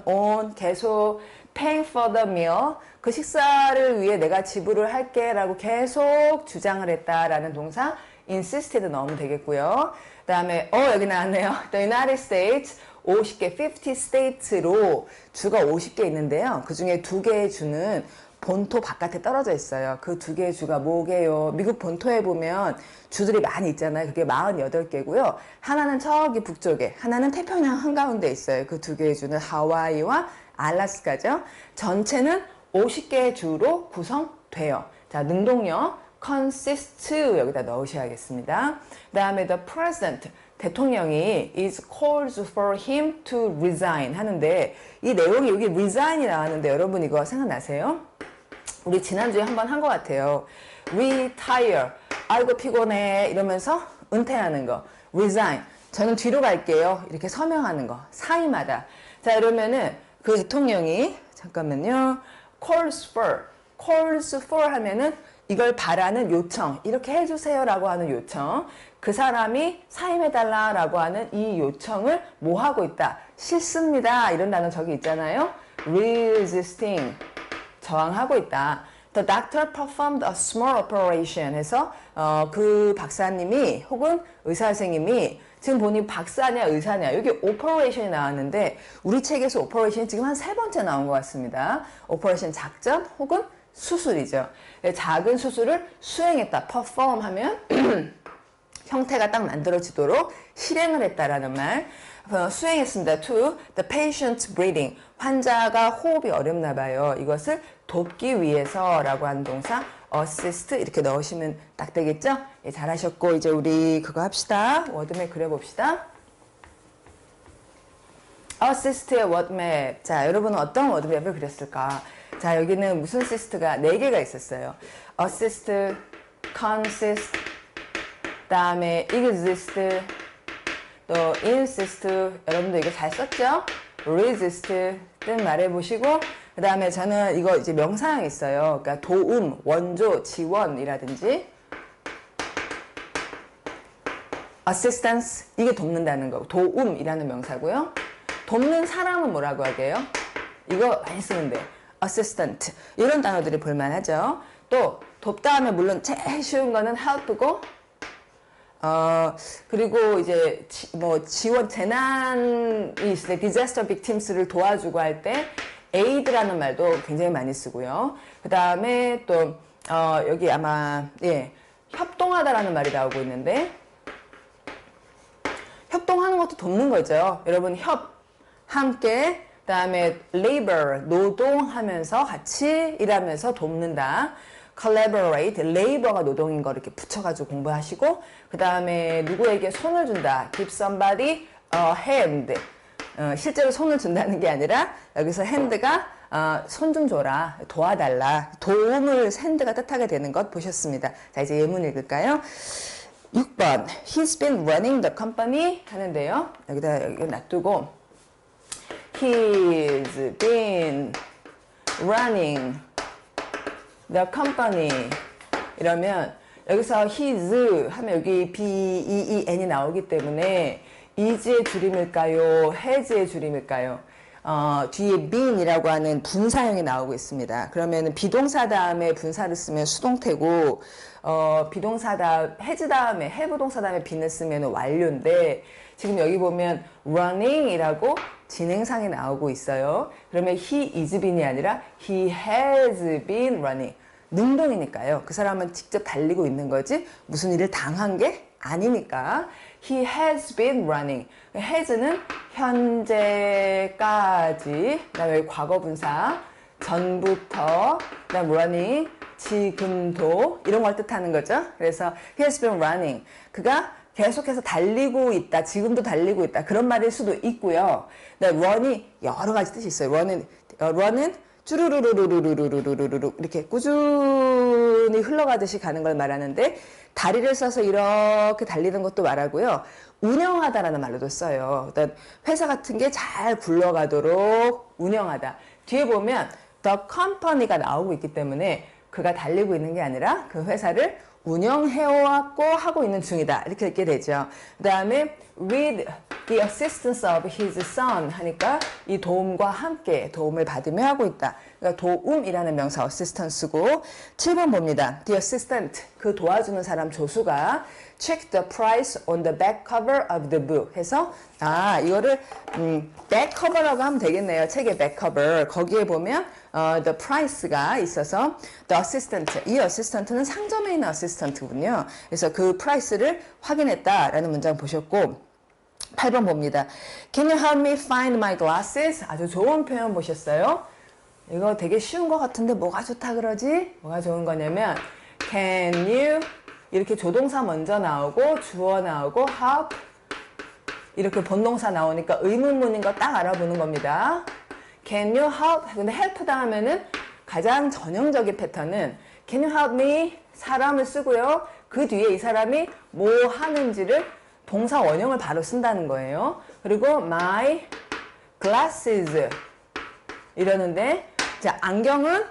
on 계속 paying for the meal. 그 식사를 위해 내가 지불을 할게 라고 계속 주장을 했다라는 동사 insisted 넣으면 되겠고요. 그 다음에 여기 나왔네요. The United States 50개, 50 states로 주가 50개 있는데요. 그 중에 2개의 주는 본토 바깥에 떨어져 있어요. 그 2개의 주가 뭐게요? 미국 본토에 보면 주들이 많이 있잖아요. 그게 48개고요. 하나는 저기 북쪽에, 하나는 태평양 한가운데 있어요. 그 2개의 주는 하와이와 알라스카죠. 전체는 50개의 주로 구성돼요. 자, 능동형 consist 여기다 넣으셔야겠습니다. 그 다음에 the president 대통령이 is calls for him to resign 하는데 이 내용이 여기 resign이 나왔는데 여러분 이거 생각나세요? 우리 지난주에 한번 한 것 같아요. retire 아이고 피곤해 이러면서 은퇴하는 거. resign 저는 뒤로 갈게요 이렇게 서명하는 거. 사임하다. 자, 이러면은 그 대통령이 잠깐만요. calls for 하면은 이걸 바라는 요청, 이렇게 해주세요라고 하는 요청, 그 사람이 사임해달라라고 하는 이 요청을 뭐 하고 있다? 싫습니다. 이런 단어 저기 있잖아요. resisting, 저항하고 있다. The doctor performed a small operation 해서 그 박사님이 혹은 의사 선생님이 지금 보니 박사냐 의사냐 여기 operation이 나왔는데 우리 책에서 operation이 지금 한 3번째 나온 것 같습니다. operation 작전 혹은 수술이죠. 작은 수술을 수행했다. perform 하면 형태가 딱 만들어지도록 실행을 했다라는 말. 수행했습니다. to the patient's breathing. 환자가 호흡이 어렵나 봐요. 이것을 돕기 위해서라고 하는 동사 assist 이렇게 넣으시면 딱 되겠죠? 예, 잘하셨고 이제 우리 그거 합시다. 워드맵 그려봅시다. assist의 워드맵. 자, 여러분은 어떤 워드맵을 그렸을까? 자, 여기는 무슨 시스트가 4개가 있었어요. assist, consist, 다음에 exist, 또 insist. 여러분도 이거 잘 썼죠? resist 뜻 말해보시고 그 다음에 저는 이거 이제 명사형이 있어요. 그러니까 도움, 원조, 지원이라든지 assistance 이게 돕는다는 거. 도움이라는 명사고요. 돕는 사람은 뭐라고 하게요? 이거 많이 쓰는데 assistant 이런 단어들이 볼만하죠. 또 돕다 하면 물론 제일 쉬운 거는 help고 그리고 이제 지원 재난이 있을 때 disaster victims를 도와주고 할 때 aid라는 말도 굉장히 많이 쓰고요. 그 다음에 또 여기 아마 협동하다라는 말이 나오고 있는데 협동하는 것도 돕는 거죠. 여러분 함께 그 다음에 labor 노동하면서 같이 일하면서 돕는다. collaborate labor가 노동인 거 이렇게 붙여가지고 공부하시고 그 다음에 누구에게 손을 준다. give somebody hand. 실제로 손을 준다는 게 아니라 여기서 hand가 손 좀 줘라, 도와달라, 도움을 hand가 뜻하게 되는 것 보셨습니다. 자, 이제 예문 읽을까요? 6번 He's been running the company 하는데요. 여기다 여기 놔두고 He's been running the company 이러면 여기서 his 하면 여기 B-E-E-N이 나오기 때문에 is의 줄임일까요? has의 줄임일까요? 뒤에 been이라고 하는 분사형이 나오고 있습니다. 그러면 비동사 다음에 분사를 쓰면 수동태고 비동사 다음 has 다음에 have 동사 다음에 been을 쓰면 완료인데 지금 여기 보면 running이라고 진행상이 나오고 있어요. 그러면 he is been이 아니라 he has been running. 능동이니까요. 그 사람은 직접 달리고 있는 거지 무슨 일을 당한 게 아니니까 he has been running. has는 현재까지, 그다음에 과거분사, 전부터, 그다음 running, 지금도 이런 걸 뜻하는 거죠. 그래서 he has been running. 그가 계속해서 달리고 있다. 지금도 달리고 있다. 그런 말일 수도 있고요. run이 여러 가지 뜻이 있어요. run은 쭈루루루루루루루루루루 이렇게 꾸준히 흘러가듯이 가는 걸 말하는데 다리를 써서 이렇게 달리는 것도 말하고요. 운영하다라는 말로도 써요. 일단 회사 같은 게 잘 굴러가도록 운영하다. 뒤에 보면 the company가 나오고 있기 때문에 그가 달리고 있는 게 아니라 그 회사를 운영해왔고 하고 있는 중이다. 이렇게 읽게 되죠. 그 다음에 with the assistance of his son 하니까 이 도움과 함께 도움을 받으며 하고 있다. 그러니까 도움이라는 명사 assistance고 7번 봅니다. The assistant 그 도와주는 사람 조수가 check the price on the back cover of the book 해서 이거를 back cover라고 하면 되겠네요. 책의 back cover 거기에 보면 the price가 있어서 the assistant 이 assistant는 상점에 있는 assistant군요. 그래서 그 price를 확인했다라는 문장 보셨고 8번 봅니다. Can you help me find my glasses? 아주 좋은 표현 보셨어요? 이거 되게 쉬운 것 같은데 뭐가 좋다 그러지? 뭐가 좋은 거냐면 Can you 이렇게 조동사 먼저 나오고 주어 나오고 help 이렇게 본동사 나오니까 의문문인 거 딱 알아보는 겁니다. Can you help? 근데 help 다음에는 가장 전형적인 패턴은 Can you help me? 사람을 쓰고요. 그 뒤에 이 사람이 뭐 하는지를 동사 원형을 바로 쓴다는 거예요. 그리고 my glasses 이러는데 자 안경은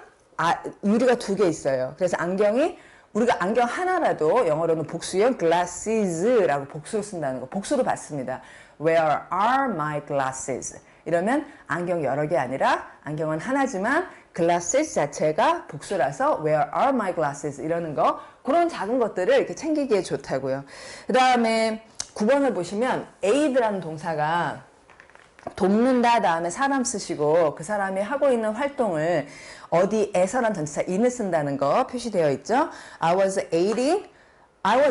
유리가 2개 있어요. 그래서 안경이 우리가 안경 하나라도 영어로는 복수형 glasses라고 복수로 쓴다는 거. 복수로 받습니다. Where are my glasses? 이러면 안경 여러 개 아니라 안경은 하나지만 glasses 자체가 복수라서 Where are my glasses? 이러는 거. 그런 작은 것들을 이렇게 챙기기에 좋다고요. 그 다음에 9번을 보시면 aid라는 동사가 돕는다 다음에 사람 쓰시고 그 사람이 하고 있는 활동을 어디에서란 전치사 in을 쓴다는 거 표시되어 있죠. I was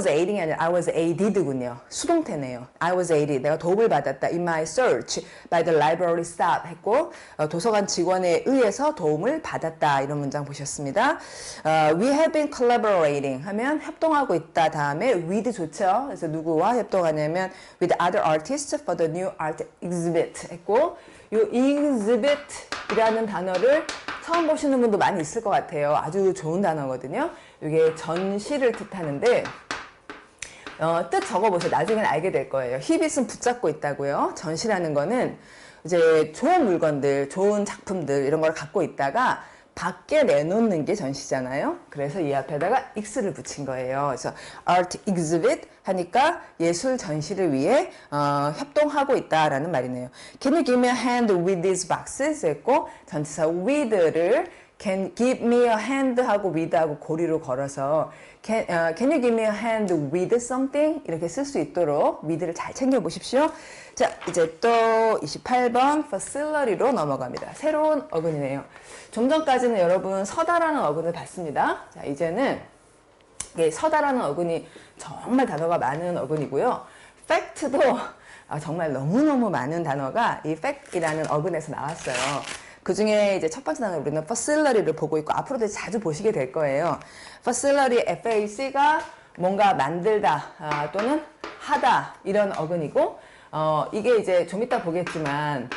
aiding이 아니라 I was aided군요. 수동태네요. I was aided. 내가 도움을 받았다. In my search by the library staff 했고 도서관 직원에 의해서 도움을 받았다. 이런 문장 보셨습니다. We have been collaborating 하면 협동하고 있다. 다음에 with 좋죠. 그래서 누구와 협동하냐면 with other artists for the new art exhibit 했고 이 exhibit이라는 단어를 처음 보시는 분도 많이 있을 것 같아요. 아주 좋은 단어거든요. 이게 전시를 뜻하는데 뜻 적어보세요. 나중엔 알게 될 거예요. 히빗은 붙잡고 있다고요. 전시라는 거는 이제 좋은 물건들, 좋은 작품들 이런 걸 갖고 있다가 밖에 내놓는 게 전시잖아요. 그래서 이 앞에다가 x를 붙인 거예요. 그래서 art exhibit 하니까 예술 전시를 위해 협동하고 있다라는 말이네요. Can you give me a hand with these boxes? 했고 전치사 with를 can give me a hand 하고 with 하고 고리로 걸어서 can you give me a hand with something? 이렇게 쓸 수 있도록 with를 잘 챙겨 보십시오. 자, 이제 또 28번 facility로 넘어갑니다. 새로운 어근이네요. 좀 전까지는 여러분 서다라는 어근을 봤습니다. 자, 이제는 서다라는 어근이 정말 단어가 많은 어근이고요. fact도 정말 너무너무 많은 단어가 이 fact이라는 어근에서 나왔어요. 그 중에 이제 첫 번째 단어 우리는 facility를 보고 있고 앞으로도 자주 보시게 될 거예요. facility, FAC가 뭔가 만들다 또는 하다 이런 어근이고 이게 이제 좀 이따 보겠지만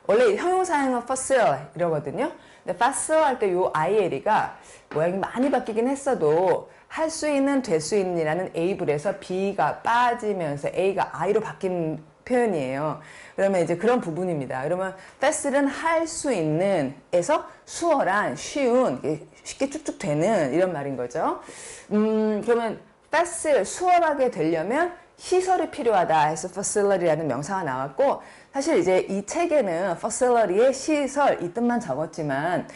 원래 형용사형은 facile 이러거든요. 근데 facile 할 때 요 IL이가 모양이 많이 바뀌긴 했어도 할 수 있는, 될 수 있는 이라는 able에서 B가 빠지면서 A가 I로 바뀐 표현이에요. 그러면 이제 그런 부분입니다. 그러면 facile은 할 수 있는 에서 수월한, 쉬운, 쉽게 쭉쭉 되는 이런 말인 거죠. 그러면 facile, 수월하게 되려면 시설이 필요하다 해서 facility라는 명사가 나왔고, 사실 이제 이 책에는 facility의 시설 이 뜻만 적었지만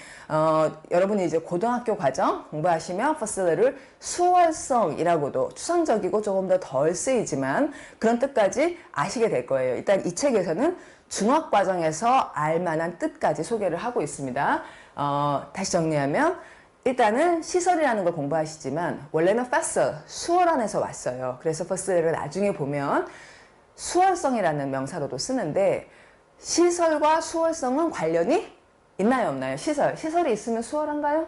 여러분이 이제 고등학교 과정 공부하시면 facility를 수월성이라고도 추상적이고 조금 더 덜 쓰이지만 그런 뜻까지 아시게 될 거예요. 일단 이 책에서는 중학과정에서 알만한 뜻까지 소개를 하고 있습니다. 다시 정리하면 일단은 시설이라는 걸 공부하시지만 원래는 facile, 수월한에서 왔어요. 그래서 facility를 나중에 보면 수월성이라는 명사로도 쓰는데 시설과 수월성은 관련이 있나요, 없나요? 시설이 있으면 수월한가요?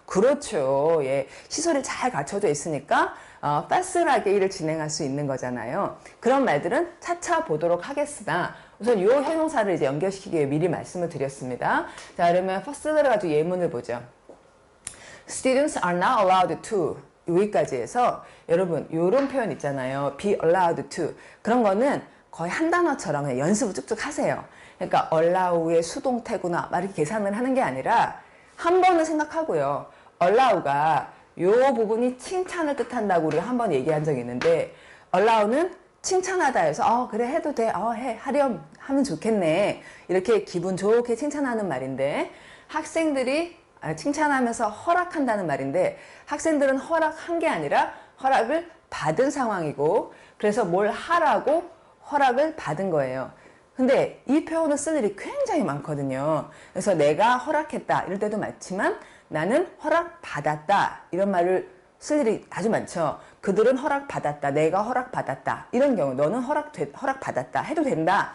그렇죠. 예, 시설이 잘 갖춰져 있으니까 facil하게 일을 진행할 수 있는 거잖아요. 그런 말들은 차차 보도록 하겠으나 우선 이 형용사를 이제 연결시키기 위해 미리 말씀을 드렸습니다. 자, 그러면 facility를 가지고 예문을 보죠. Students are not allowed to 여기까지 해서 여러분 이런 표현 있잖아요. be allowed to 그런 거는 거의 한 단어처럼 그냥 연습을 쭉쭉 하세요. 그러니까 allow의 수동태구나 막 이렇게 계산을 하는 게 아니라 한 번은 생각하고요. allow가 요 부분이 칭찬을 뜻한다고 우리가 한 번 얘기한 적이 있는데 allow는 칭찬하다 해서 그래 해도 돼 하렴 하면 좋겠네 이렇게 기분 좋게 칭찬하는 말인데 학생들이 칭찬하면서 허락한다는 말인데 학생들은 허락한 게 아니라 허락을 받은 상황이고 그래서 뭘 하라고 허락을 받은 거예요. 근데 이 표현을 쓸 일이 굉장히 많거든요. 그래서 내가 허락했다 이럴 때도 많지만 나는 허락받았다 이런 말을 쓸 일이 아주 많죠. 그들은 허락받았다, 내가 허락받았다 이런 경우 너는 허락받았다 해도 된다.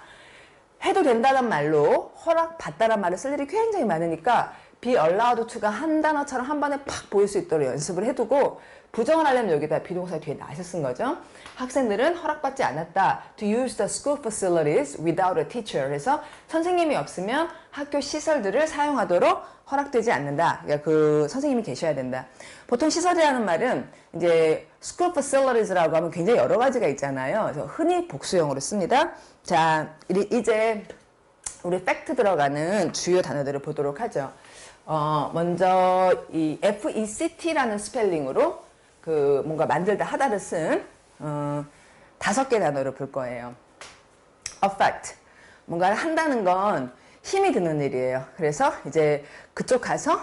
해도 된다는 말로 허락받다란 말을 쓸 일이 굉장히 많으니까 be allowed to가 한 단어처럼 한 번에 팍 보일 수 있도록 연습을 해두고 부정을 하려면 여기다 비동사 뒤에 낫을 쓴 거죠. 학생들은 허락받지 않았다. To use the school facilities without a teacher. 그래서 선생님이 없으면 학교 시설들을 사용하도록 허락되지 않는다. 그러니까 그 선생님이 계셔야 된다. 보통 시설이라는 말은 이제 school facilities라고 하면 굉장히 여러 가지가 있잖아요. 그래서 흔히 복수형으로 씁니다. 자, 이제 우리 팩트 들어가는 주요 단어들을 보도록 하죠. 먼저 이 FECT라는 스펠링으로 그 뭔가 만들다 하다를 쓴 5개 단어를 볼 거예요. affect 뭔가를 한다는 건 힘이 드는 일이에요. 그래서 이제 그쪽 가서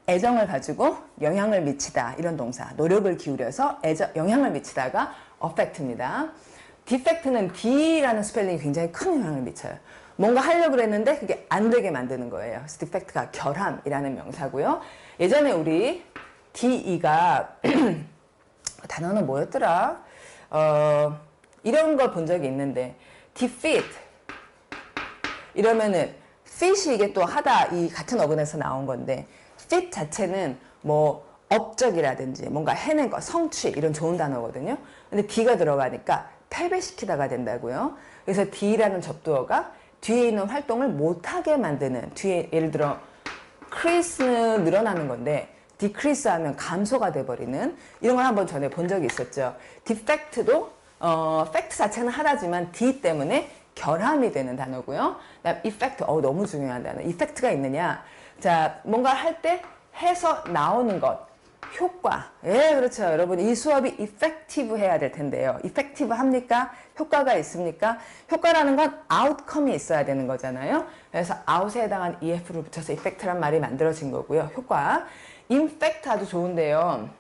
애정을 가지고 영향을 미치다 이런 동사 노력을 기울여서 영향을 미치다가 affect입니다. defect는 D라는 스펠링이 굉장히 큰 영향을 미쳐요. 뭔가 하려고 그랬는데 그게 안 되게 만드는 거예요. 그래서 defect가 결함이라는 명사고요. 예전에 우리 DE가 단어는 뭐였더라? 이런 걸 본 적이 있는데 defeat 이러면은 fit이 이게 또 하다 이 같은 어근에서 나온 건데 fit 자체는 뭐 업적이라든지 뭔가 해낸 거 성취 이런 좋은 단어거든요. 근데 D가 들어가니까 패배시키다가 된다고요. 그래서 D라는 접두어가 뒤에 있는 활동을 못하게 만드는 뒤에 예를 들어 increase는 늘어나는 건데 decrease 하면 감소가 돼버리는 이런 걸 한번 전에 본 적이 있었죠. defect도 fact 자체는 하다지만 D 때문에 결함이 되는 단어고요. 그다음 effect 너무 중요한 단어. effect가 있느냐? 자 뭔가 할 때 해서 나오는 것 효과. 예, 그렇죠. 여러분, 이 수업이 effective 해야 될 텐데요. effective 합니까? 효과가 있습니까? 효과라는 건 outcome이 있어야 되는 거잖아요. 그래서 out에 해당한 ef를 붙여서 effect란 말이 만들어진 거고요. 효과. infect 아주 좋은데요.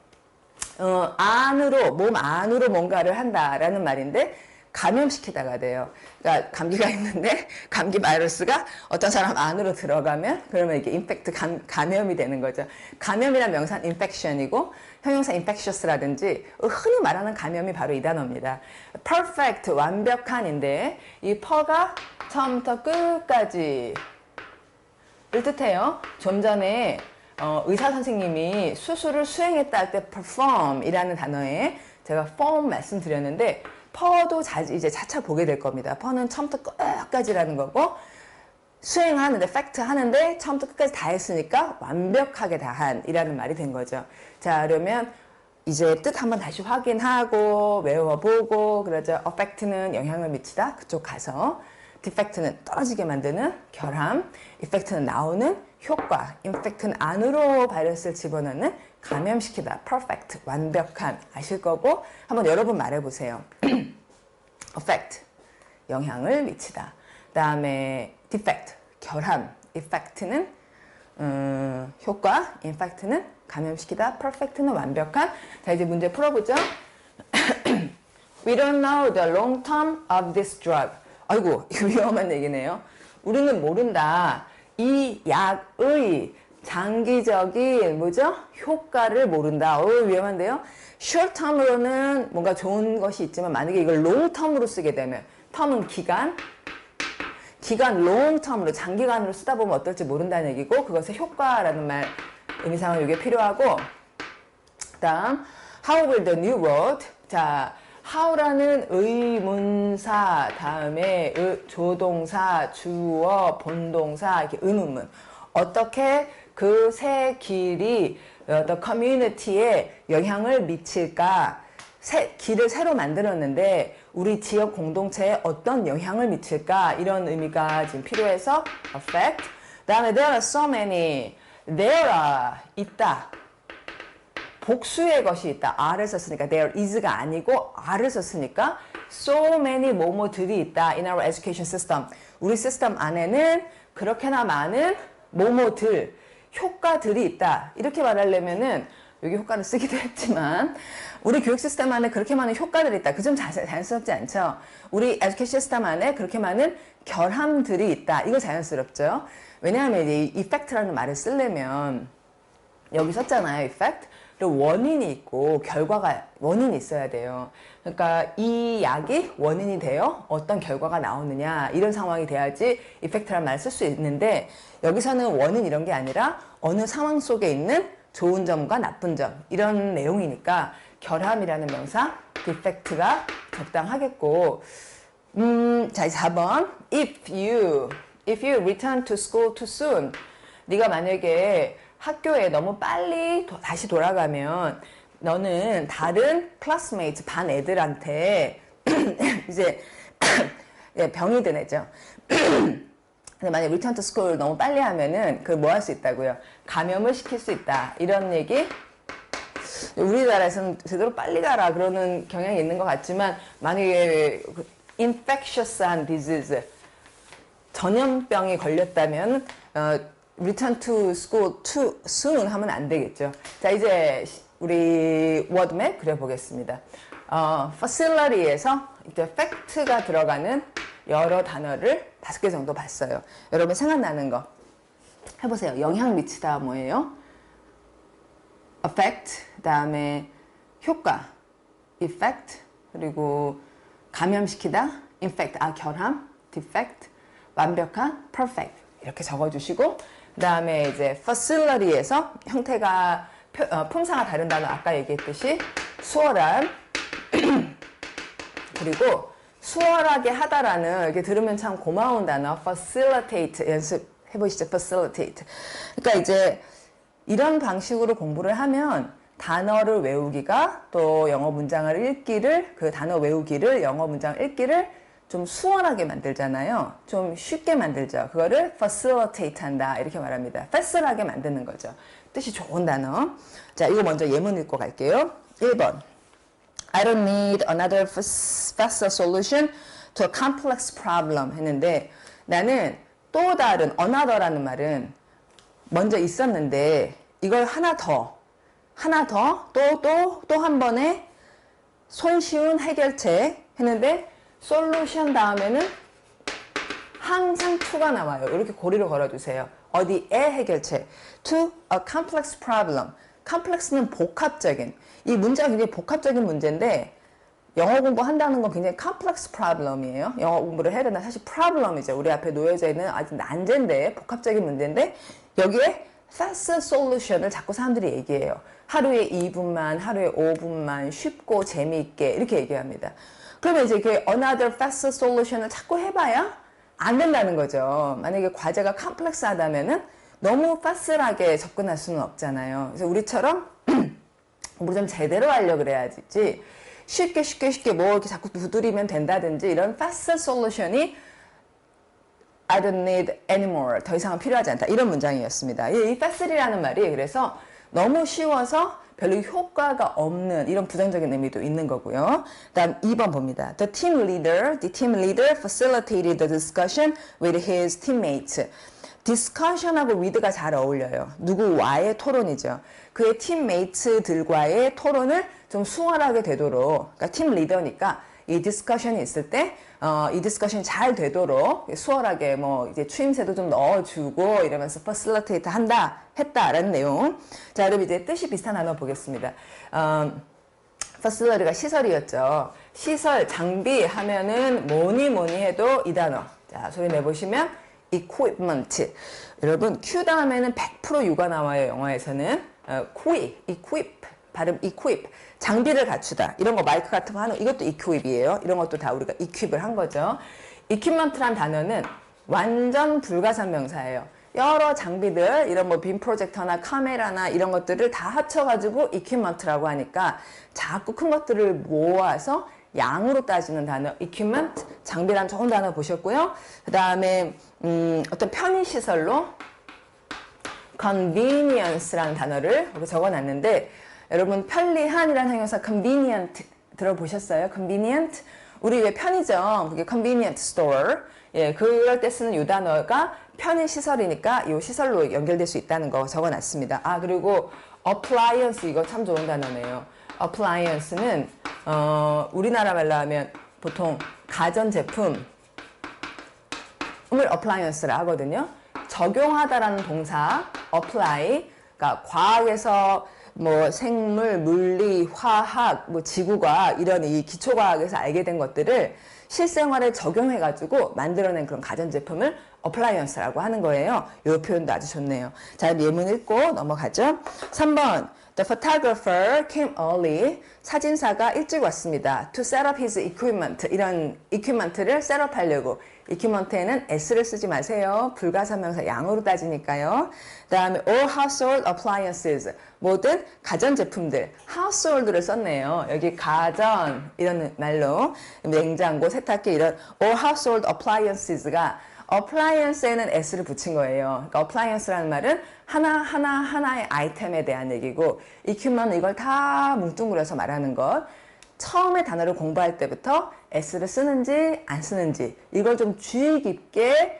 안으로, 몸 안으로 뭔가를 한다라는 말인데, 감염시키다가 돼요. 그러니까 감기가 있는데 감기 바이러스가 어떤 사람 안으로 들어가면 그러면 이게 인펙트 감염이 되는 거죠. 감염이란 명사는 infection이고 형용사 infectious라든지 흔히 말하는 감염이 바로 이 단어입니다. perfect 완벽한인데 이 per가 처음부터 끝까지 를 뜻해요. 좀 전에 의사 선생님이 수술을 수행했다 할 때 perform 이라는 단어에 제가 form 말씀드렸는데 퍼도 이제 차차 보게 될 겁니다. 퍼는 처음부터 끝까지라는 거고, 수행하는데, 팩트 하는데, 처음부터 끝까지 다 했으니까 완벽하게 다한 이라는 말이 된 거죠. 자, 그러면 이제 뜻 한번 다시 확인하고, 외워보고, 그러죠. affect는 영향을 미치다. 그쪽 가서. defect는 떨어지게 만드는 결함. effect는 나오는 효과. infect는 안으로 바이러스를 집어넣는 감염시키다. perfect. 완벽한. 아실 거고, 한번 여러분 말해보세요. affect. 영향을 미치다. 그 다음에 defect. 결함. effect는 효과. infect는 감염시키다. perfect는 완벽한. 자, 이제 문제 풀어보죠. We don't know the long term of this drug. 아이고, 이거 위험한 얘기네요. 우리는 모른다. 이 약의 장기적인 뭐죠? 효과를 모른다. 위험한데요. short term으로는 뭔가 좋은 것이 있지만 만약에 이걸 long term으로 쓰게 되면 term은 기간 long term으로 장기간으로 쓰다 보면 어떨지 모른다는 얘기고 그것의 효과라는 말 의미상은 이게 필요하고 그다음 how will the new world 자 how라는 의문사 다음에 조동사 주어 본동사 이렇게 의문문 어떻게 그 새 길이 the community에 영향을 미칠까 길을 새로 만들었는데 우리 지역 공동체에 어떤 영향을 미칠까 이런 의미가 지금 필요해서 affect 그 다음에 there are so many there are 있다 복수의 것이 있다. R을 썼으니까 there is가 아니고 R을 썼으니까 so many 뭐뭐들이 있다. In our education system. 우리 시스템 안에는 그렇게나 많은 뭐뭐들, 효과들이 있다. 이렇게 말하려면은 여기 효과를 쓰기도 했지만 우리 교육 시스템 안에 그렇게 많은 효과들이 있다. 그 좀 자연스럽지 않죠? 우리 에듀케이션 시스템 안에 그렇게 많은 결함들이 있다. 이거 자연스럽죠? 왜냐하면 이 effect라는 말을 쓰려면 여기 썼잖아요. effect. 그리고 원인이 있고 결과가 원인이 있어야 돼요. 그러니까 이 약이 원인이 되어 어떤 결과가 나오느냐 이런 상황이 돼야지 effect라는 말을 쓸 수 있는데 여기서는 원인 이런 게 아니라 어느 상황 속에 있는 좋은 점과 나쁜 점 이런 내용이니까 결함이라는 명사 defect가 적당하겠고 자 4번 if you return to school too soon 네가 만약에 학교에 너무 빨리 다시 돌아가면 너는 다른 클래스메이트 반 애들한테 이제 병이 드네죠. 근데 만약 return to school 너무 빨리 하면은 그 뭐 할 수 있다고요? 감염을 시킬 수 있다. 이런 얘기 우리나라에서는 제대로 빨리 가라 그러는 경향이 있는 것 같지만 만약에 infectious한 disease 전염병이 걸렸다면 return to school too soon 하면 안 되겠죠. 자, 이제 우리 워드맵 그려보겠습니다. facility에서 이제 fact가 들어가는 여러 단어를 5개 정도 봤어요. 여러분 생각나는 거 해보세요. 영향 미치다 뭐예요? affect, 그 다음에 효과, effect, 그리고 감염시키다, infect, 결함, defect, 완벽한, perfect 이렇게 적어주시고 그 다음에 이제 facility에서 형태가 품사가 다른 단어 아까 얘기했듯이 수월한 그리고 수월하게 하다라는 이렇게 들으면 참 고마운 단어 facilitate 연습해보시죠. facilitate 그러니까 이제 이런 방식으로 공부를 하면 단어를 외우기가 또 영어 문장을 읽기를 그 단어 외우기를 영어 문장 읽기를 좀 수월하게 만들잖아요. 좀 쉽게 만들죠. 그거를 facilitate 한다 이렇게 말합니다. facil하게 만드는 거죠. 뜻이 좋은 단어. 자, 이거 먼저 예문 읽고 갈게요. 1번 I don't need another facile solution to a complex problem 했는데 나는 또 다른 another라는 말은 먼저 있었는데 이걸 하나 더 또 한 번에 손쉬운 해결책 했는데 솔루션 다음에는 항상 to가 나와요. 이렇게 고리를 걸어주세요. 어디에 해결책? To a complex problem. complex는 복합적인. 이 문제가 굉장히 복합적인 문제인데 영어 공부한다는 건 굉장히 complex problem이에요. 영어 공부를 해야 된다. 사실 problem이죠. 우리 앞에 놓여져 있는 아주 난제인데 복합적인 문제인데 여기에 fast solution을 자꾸 사람들이 얘기해요. 하루에 2분만, 하루에 5분만 쉽고 재미있게 이렇게 얘기합니다. 그러면 이제 그 another fast solution을 자꾸 해봐야 안 된다는 거죠. 만약에 과제가 컴플렉스하다면은 너무 fast하게 접근할 수는 없잖아요. 그래서 우리처럼 우리 좀 제대로 하려고 그래야지 쉽게 뭐 이렇게 자꾸 두드리면 된다든지 이런 fast solution이 I don't need anymore. 더 이상은 필요하지 않다. 이런 문장이었습니다. 이 fast이라는 말이 그래서 너무 쉬워서 별로 효과가 없는 이런 부정적인 의미도 있는 거고요. 다음 2번 봅니다. The team leader facilitated the discussion with his teammates. discussion하고 with가 잘 어울려요. 누구와의 토론이죠. 그의 팀메이트들과의 토론을 좀 수월하게 되도록, 그러니까 팀 리더니까 이 디스커션이 있을 때, 이 디스커션이 잘 되도록 수월하게 뭐 이제 추임새도 좀 넣어주고 이러면서 facilitate 했다라는 내용. 자, 그럼 이제 뜻이 비슷한 단어 보겠습니다. facility가 시설이었죠. 시설, 장비 하면은 뭐니 해도 이 단어. 자, 소리 내보시면 equipment. 여러분, Q 다음에는 100% U가 나와요, 영어에서는. equip. 발음 equip. 장비를 갖추다. 이런 거 마이크 같은 거 하는 이것도 equip이에요. 이런 것도 다 우리가 equip을 한 거죠. equipment란 단어는 완전 불가산명사예요. 여러 장비들, 이런 뭐 빔 프로젝터나 카메라나 이런 것들을 다 합쳐가지고 equipment라고 하니까 자꾸 큰 것들을 모아서 양으로 따지는 단어 equipment, 장비란 좋은 단어 보셨고요. 그 다음에 어떤 편의시설로 convenience라는 단어를 여기 적어놨는데 여러분 편리한이라는 형용사 convenient 들어보셨어요? convenient? 우리 왜 편의점 그게 convenient store 예, 그럴 때 쓰는 이 단어가 편의시설이니까 이 시설로 연결될 수 있다는 거 적어놨습니다. 아 그리고 appliance 이거 참 좋은 단어네요. appliance는 우리나라 말로 하면 보통 가전제품을 appliance라 하거든요. 적용하다라는 동사 apply, 그러니까 과학에서 뭐 생물, 물리, 화학, 뭐 지구과학 이런 이 기초과학에서 알게 된 것들을 실생활에 적용해가지고 만들어낸 그런 가전제품을 appliance라고 하는 거예요. 이 표현도 아주 좋네요. 자, 예문 읽고 넘어가죠. 3번 The photographer came early. 사진사가 일찍 왔습니다. To set up his equipment. 이런 equipment를 셋업하려고. equipment에는 s를 쓰지 마세요. 불가사명사 양으로 따지니까요. 그 다음에 all household appliances. 모든 가전제품들. household를 썼네요. 여기 가전 이런 말로 냉장고, 세탁기 이런 all household appliances가 appliance에는 s를 붙인 거예요. 그러니까 appliance라는 말은 하나의 아이템에 대한 얘기고 equipment 이걸 다 뭉뚱그려서 말하는 것. 처음에 단어를 공부할 때부터 s를 쓰는지 안 쓰는지 이걸 좀 주의 깊게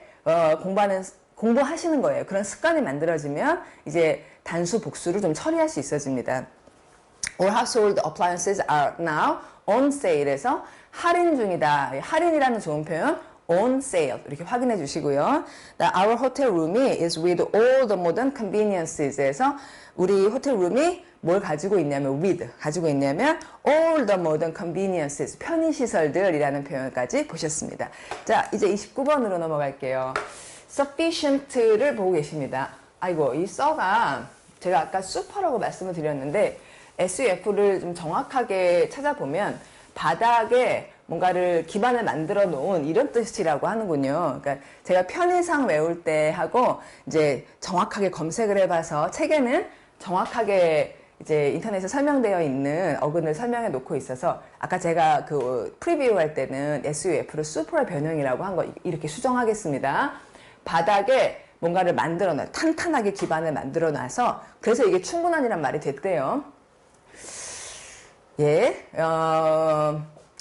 공부하시는 거예요. 그런 습관이 만들어지면 이제 단수 복수를 좀 처리할 수 있어집니다. All household appliances are now on sale에서 할인 중이다. 할인이라는 좋은 표현 on sale 이렇게 확인해 주시고요. Our hotel room이 is with all the modern conveniences.에서 우리 호텔 룸이 뭘 가지고 있냐면 가지고 있냐면 all the modern conveniences 편의시설들이라는 표현까지 보셨습니다. 자, 이제 29번으로 넘어갈게요. sufficient를 보고 계십니다. 아이고, 이 써가 제가 아까 super라고 말씀을 드렸는데 SUF를 좀 정확하게 찾아보면 바닥에 뭔가를 기반을 만들어 놓은 이런 뜻이라고 하는군요. 그러니까 제가 편의상 외울 때 하고 이제 정확하게 검색을 해봐서 책에는 정확하게 이제 인터넷에 설명되어 있는 어근을 설명해 놓고 있어서 아까 제가 그 프리뷰 할 때는 SUF를 슈퍼의 변형이라고 한 거 이렇게 수정하겠습니다. 바닥에 뭔가를 만들어 놔, 탄탄하게 기반을 만들어 놔서 그래서 이게 충분한이란 말이 됐대요. 예,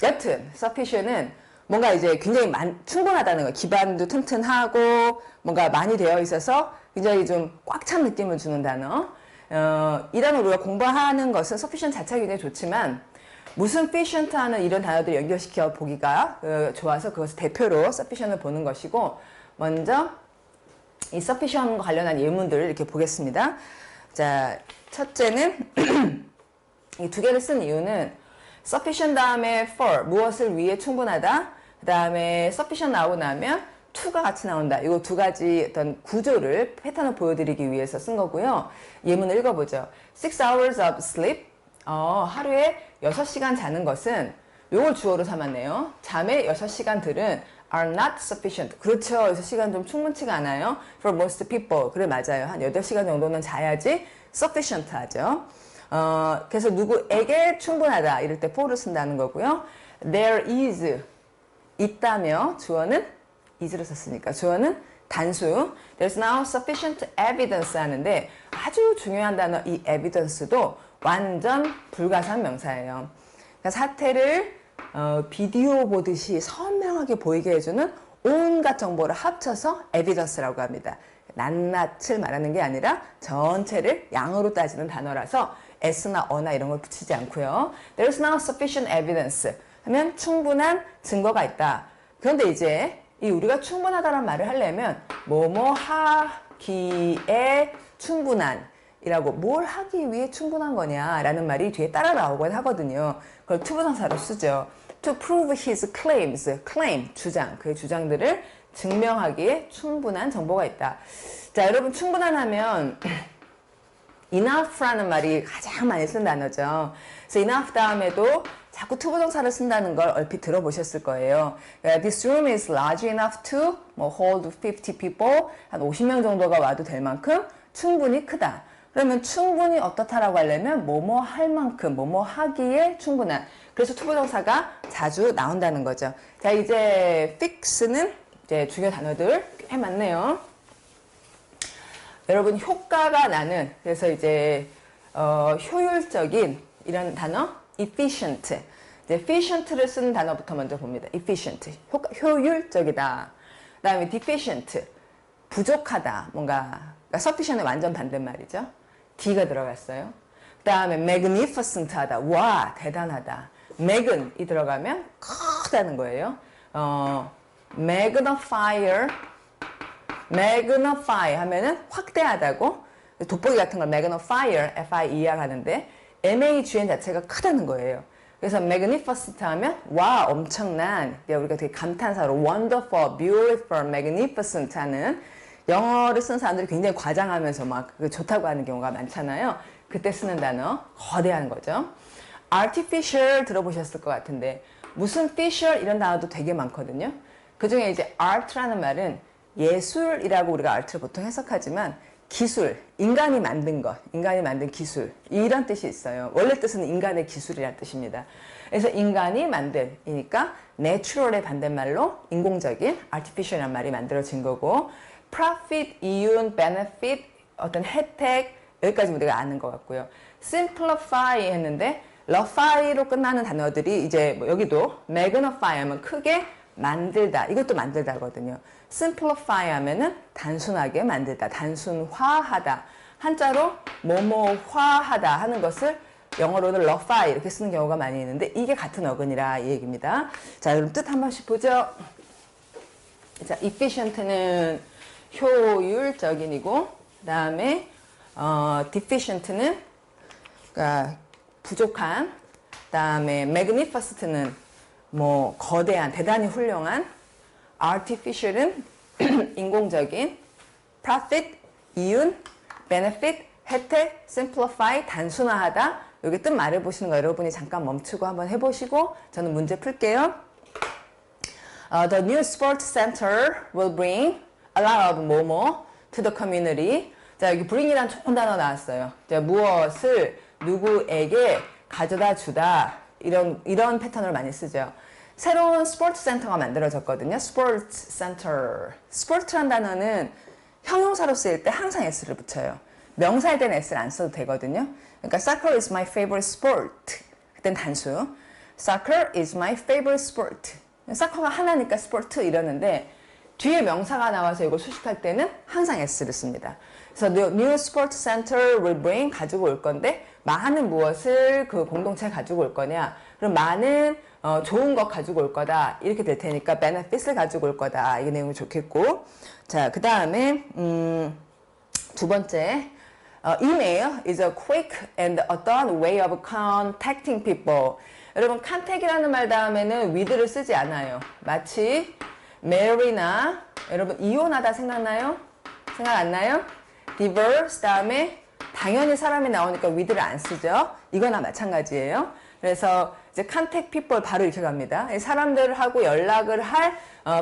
여튼 sufficient은 뭔가 이제 굉장히 충분하다는 거. 기반도 튼튼하고 뭔가 많이 되어 있어서 굉장히 좀 꽉 찬 느낌을 주는 단어. 이 단어 우리가 공부하는 것은 sufficient 자체가 굉장히 좋지만 무슨 efficient 하는 이런 단어들을 연결시켜 보기가 좋아서 그것을 대표로 sufficient을 보는 것이고 먼저 이 sufficient과 관련한 예문들을 이렇게 보겠습니다. 자, 첫째는 이 두 개를 쓴 이유는 sufficient 다음에 for 무엇을 위해 충분하다 그 다음에 sufficient 나오고 나면 to가 같이 나온다. 이거 두 가지 어떤 구조를 패턴을 보여드리기 위해서 쓴 거고요. 예문을 읽어보죠. 6 hours of sleep 하루에 6시간 자는 것은 요걸 주어로 삼았네요. 잠의 6시간들은 are not sufficient. 그렇죠. 6시간 좀 충분치가 않아요. For most people. 그래 맞아요. 한 8시간 정도는 자야지 sufficient 하죠. 그래서 누구에게 충분하다. 이럴 때 for를 쓴다는 거고요. There is 있다며 주어는 is를 썼으니까 주어는 단수. There's now sufficient evidence 하는데 아주 중요한 단어 이 evidence도 완전 불가산 명사예요. 그러니까 사태를 비디오 보듯이 선명하게 보이게 해주는 온갖 정보를 합쳐서 evidence라고 합니다. 낱낱을 말하는 게 아니라 전체를 양으로 따지는 단어라서 s나 어나 이런 걸 붙이지 않고요. There's now sufficient evidence 하면 충분한 증거가 있다. 그런데 이제 이 우리가 충분하다는 말을 하려면 뭐뭐 하기에 충분한 이라고 뭘 하기 위해 충분한 거냐라는 말이 뒤에 따라 나오곤 하거든요. 그걸 투부정사로 쓰죠. To prove his claims, claim, 주장, 그의 주장들을 증명하기에 충분한 정보가 있다. 자, 여러분 충분한 하면 enough라는 말이 가장 많이 쓴 단어죠. 그래서 enough 다음에도 자꾸 투부정사를 쓴다는 걸 얼핏 들어보셨을 거예요. This room is large enough to hold 50 people, 한 50명 정도가 와도 될 만큼 충분히 크다. 그러면 충분히 어떻다라고 하려면 뭐뭐 할 만큼, 뭐뭐 하기에 충분한. 그래서 투부정사가 자주 나온다는 거죠. 자, 이제 fix는 이제 중요 단어들 꽤 많네요. 여러분 효과가 나는 그래서 이제 효율적인 이런 단어 efficient. 이제 efficient를 쓰는 단어부터 먼저 봅니다. efficient. 효율적이다. 그다음에 deficient. 부족하다. 뭔가 그러니까 sufficient의 완전 반대말이죠. D가 들어갔어요. 그 다음에 magnificent하다. 와 대단하다. mag이 들어가면 크다는 거예요. magnify 하면은 확대하다고 돋보기 같은 걸 magnify, F-I-E-R 하는데 M-A-G-N 자체가 크다는 거예요. 그래서 magnificent 하면 와 엄청난 우리가 되게 감탄사로 wonderful, beautiful, magnificent 하는 영어를 쓰는 사람들이 굉장히 과장하면서 막 좋다고 하는 경우가 많잖아요. 그때 쓰는 단어 거대한 거죠. artificial 들어보셨을 것 같은데 무슨 fiscal 이런 단어도 되게 많거든요. 그중에 이제 art라는 말은 예술이라고 우리가 art를 보통 해석하지만 기술, 인간이 만든 것, 인간이 만든 기술 이런 뜻이 있어요. 원래 뜻은 인간의 기술이라는 뜻입니다. 그래서 인간이 만든 이니까 natural의 반대말로 인공적인 artificial이라는 말이 만들어진 거고 profit, 이윤, benefit, 어떤 혜택 여기까지 우리가 아는 것 같고요. simplify 했는데 refy로 끝나는 단어들이 이제 뭐 여기도 magnify 하면 크게 만들다 이것도 만들다거든요. simplify 하면은 단순하게 만들다, 단순화하다 한자로 뭐뭐화하다 하는 것을 영어로는 refy 이렇게 쓰는 경우가 많이 있는데 이게 같은 어근이라 이 얘기입니다. 자 그럼 뜻 한 번씩 보죠. 자 efficient는 효율적인이고 그 다음에 deficient는 그러니까 부족한 그 다음에 magnificent는 뭐 거대한 대단히 훌륭한 artificial은 인공적인 profit 이윤 benefit 혜택 simplify 단순화하다 여기 뜻 말해보시는 거 여러분이 잠깐 멈추고 한번 해보시고 저는 문제 풀게요. The new sports center will bring a lot of 뭐뭐 to the community. 자 여기 bring이란 좋은 단어 나왔어요. 자, 무엇을 누구에게 가져다 주다 이런 패턴을 많이 쓰죠. 새로운 스포츠 센터가 만들어졌거든요. 스포츠 센터. 스포츠란 단어는 형용사로 쓰일 때 항상 s를 붙여요. 명사일 때는 s를 안 써도 되거든요. 그러니까 soccer is my favorite sport. 그땐 단수. Soccer is my favorite sport. 사커가 하나니까 스포츠 이러는데 뒤에 명사가 나와서 이걸 수식할 때는 항상 s를 씁니다. 그래서 the new sports center will bring 가지고 올 건데 많은 무엇을 그 공동체에 가지고 올 거냐 그럼 많은 좋은 것 가지고 올 거다 이렇게 될 테니까 benefits를 가지고 올 거다 이 내용이 좋겠고 자 그 다음에 두 번째 email is a quick and a thorough way of contacting people. 여러분 contact이라는 말 다음에는 with를 쓰지 않아요. 마치 marry나 여러분 이혼하다 생각나요? 생각 안 나요? divorce 다음에 당연히 사람이 나오니까 with를 안 쓰죠. 이거나 마찬가지예요. 그래서 이제 contact people 바로 이렇게 갑니다. 사람들하고 연락을 할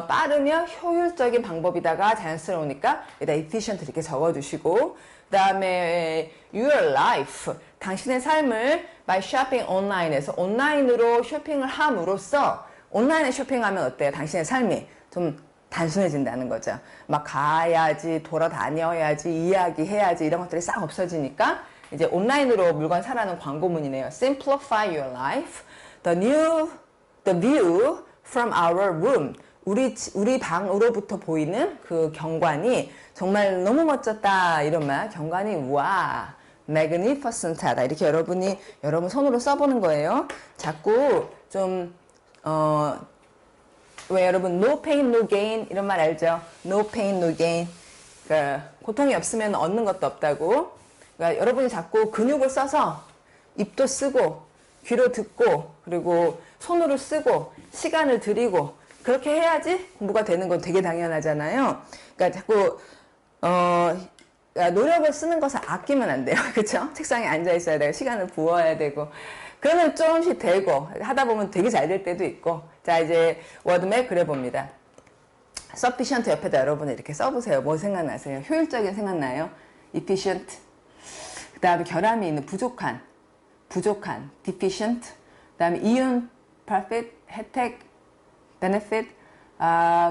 빠르며 효율적인 방법이다가 자연스러우니까 여기다 efficient 이렇게 적어주시고, 그 다음에 your life, 당신의 삶을 by shopping online에서 온라인으로 쇼핑을 함으로써, 온라인에 쇼핑하면 어때요? 당신의 삶이 좀 단순해진다는 거죠. 막 가야지, 돌아다녀야지, 이야기해야지 이런 것들이 싹 없어지니까 이제 온라인으로 물건 사라는 광고문이네요. Simplify your life. The view from our room. 우리 방으로부터 보이는 그 경관이 정말 너무 멋졌다 이런 말. 경관이 와 magnificent하다 이렇게 여러분 손으로 써보는 거예요. 자꾸 좀 왜 여러분 no pain no gain 이런 말 알죠? no pain no gain. 그러니까 고통이 없으면 얻는 것도 없다고. 그러니까 여러분이 자꾸 근육을 써서 입도 쓰고 귀로 듣고 그리고 손으로 쓰고 시간을 들이고 그렇게 해야지 공부가 되는 건 되게 당연하잖아요. 그러니까 자꾸 그러니까 노력을 쓰는 것을 아끼면 안 돼요. 그렇죠? 책상에 앉아 있어야 되고 시간을 부어야 되고 그러면 조금씩 되고 하다 보면 되게 잘 될 때도 있고. 자, 이제 워드맵 그려봅니다. sufficient 옆에다 여러분 이렇게 써보세요. 뭐 생각나세요? 효율적인 생각나요? efficient. 그 다음에 결함이 있는 부족한, deficient. 그 다음에 이윤, profit, 혜택, benefit.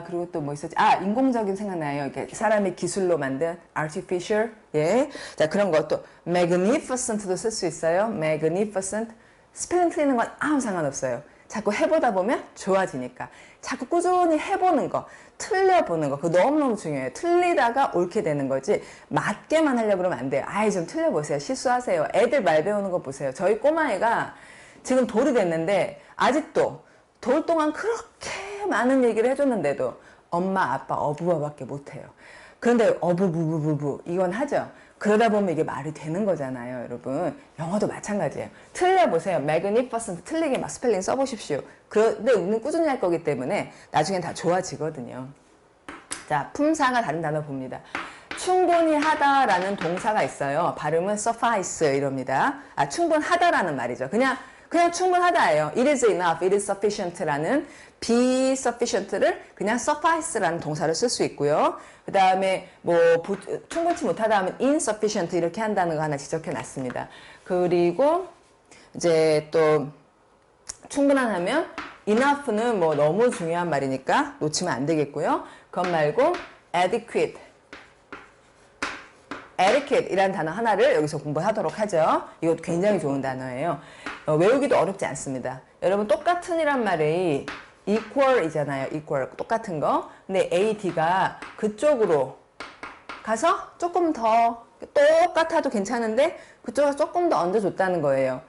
그리고 또 뭐 있었지? 인공적인 생각나요. 이렇게 사람의 기술로 만든 artificial. 예. 자, 그런 것도 magnificent도 쓸 수 있어요. magnificent. 스펠링 틀리는 건 아무 상관없어요. 자꾸 해보다 보면 좋아지니까. 자꾸 꾸준히 해보는 거, 틀려보는 거, 그거 너무너무 중요해요. 틀리다가 옳게 되는 거지, 맞게만 하려고 그러면 안 돼요. 좀 틀려보세요. 실수하세요. 애들 말 배우는 거 보세요. 저희 꼬마애가 지금 돌이 됐는데, 아직도 돌 동안 그렇게 많은 얘기를 해줬는데도 엄마, 아빠, 어부어밖에 못해요. 그런데 어부부부부부, 이건 하죠. 그러다 보면 이게 말이 되는 거잖아요, 여러분. 영어도 마찬가지예요. 틀려보세요. magnificent 틀리게 막 스펠링 써보십시오. 근데 우리는 꾸준히 할 거기 때문에 나중엔 다 좋아지거든요. 자, 품사가 다른 단어 봅니다. 충분히 하다라는 동사가 있어요. 발음은 suffice 이럽니다. 충분하다라는 말이죠. 그냥 충분하다예요. It is enough, it is sufficient라는 be sufficient를 그냥 suffice라는 동사를 쓸 수 있고요. 그 다음에 뭐 충분치 못하다 하면 insufficient 이렇게 한다는 거 하나 지적해 놨습니다. 그리고 이제 또 충분한 하면 enough는 뭐 너무 중요한 말이니까 놓치면 안 되겠고요. 그것 말고 adequate 이라는 단어 하나를 여기서 공부하도록 하죠. 이것도 굉장히 좋은 단어예요. 외우기도 어렵지 않습니다. 여러분 똑같은 이란 말이 equal이잖아요. equal 똑같은 거. 근데 AD가 그쪽으로 가서 조금 더 똑같아도 괜찮은데 그쪽에서 조금 더 얹어줬다는 거예요.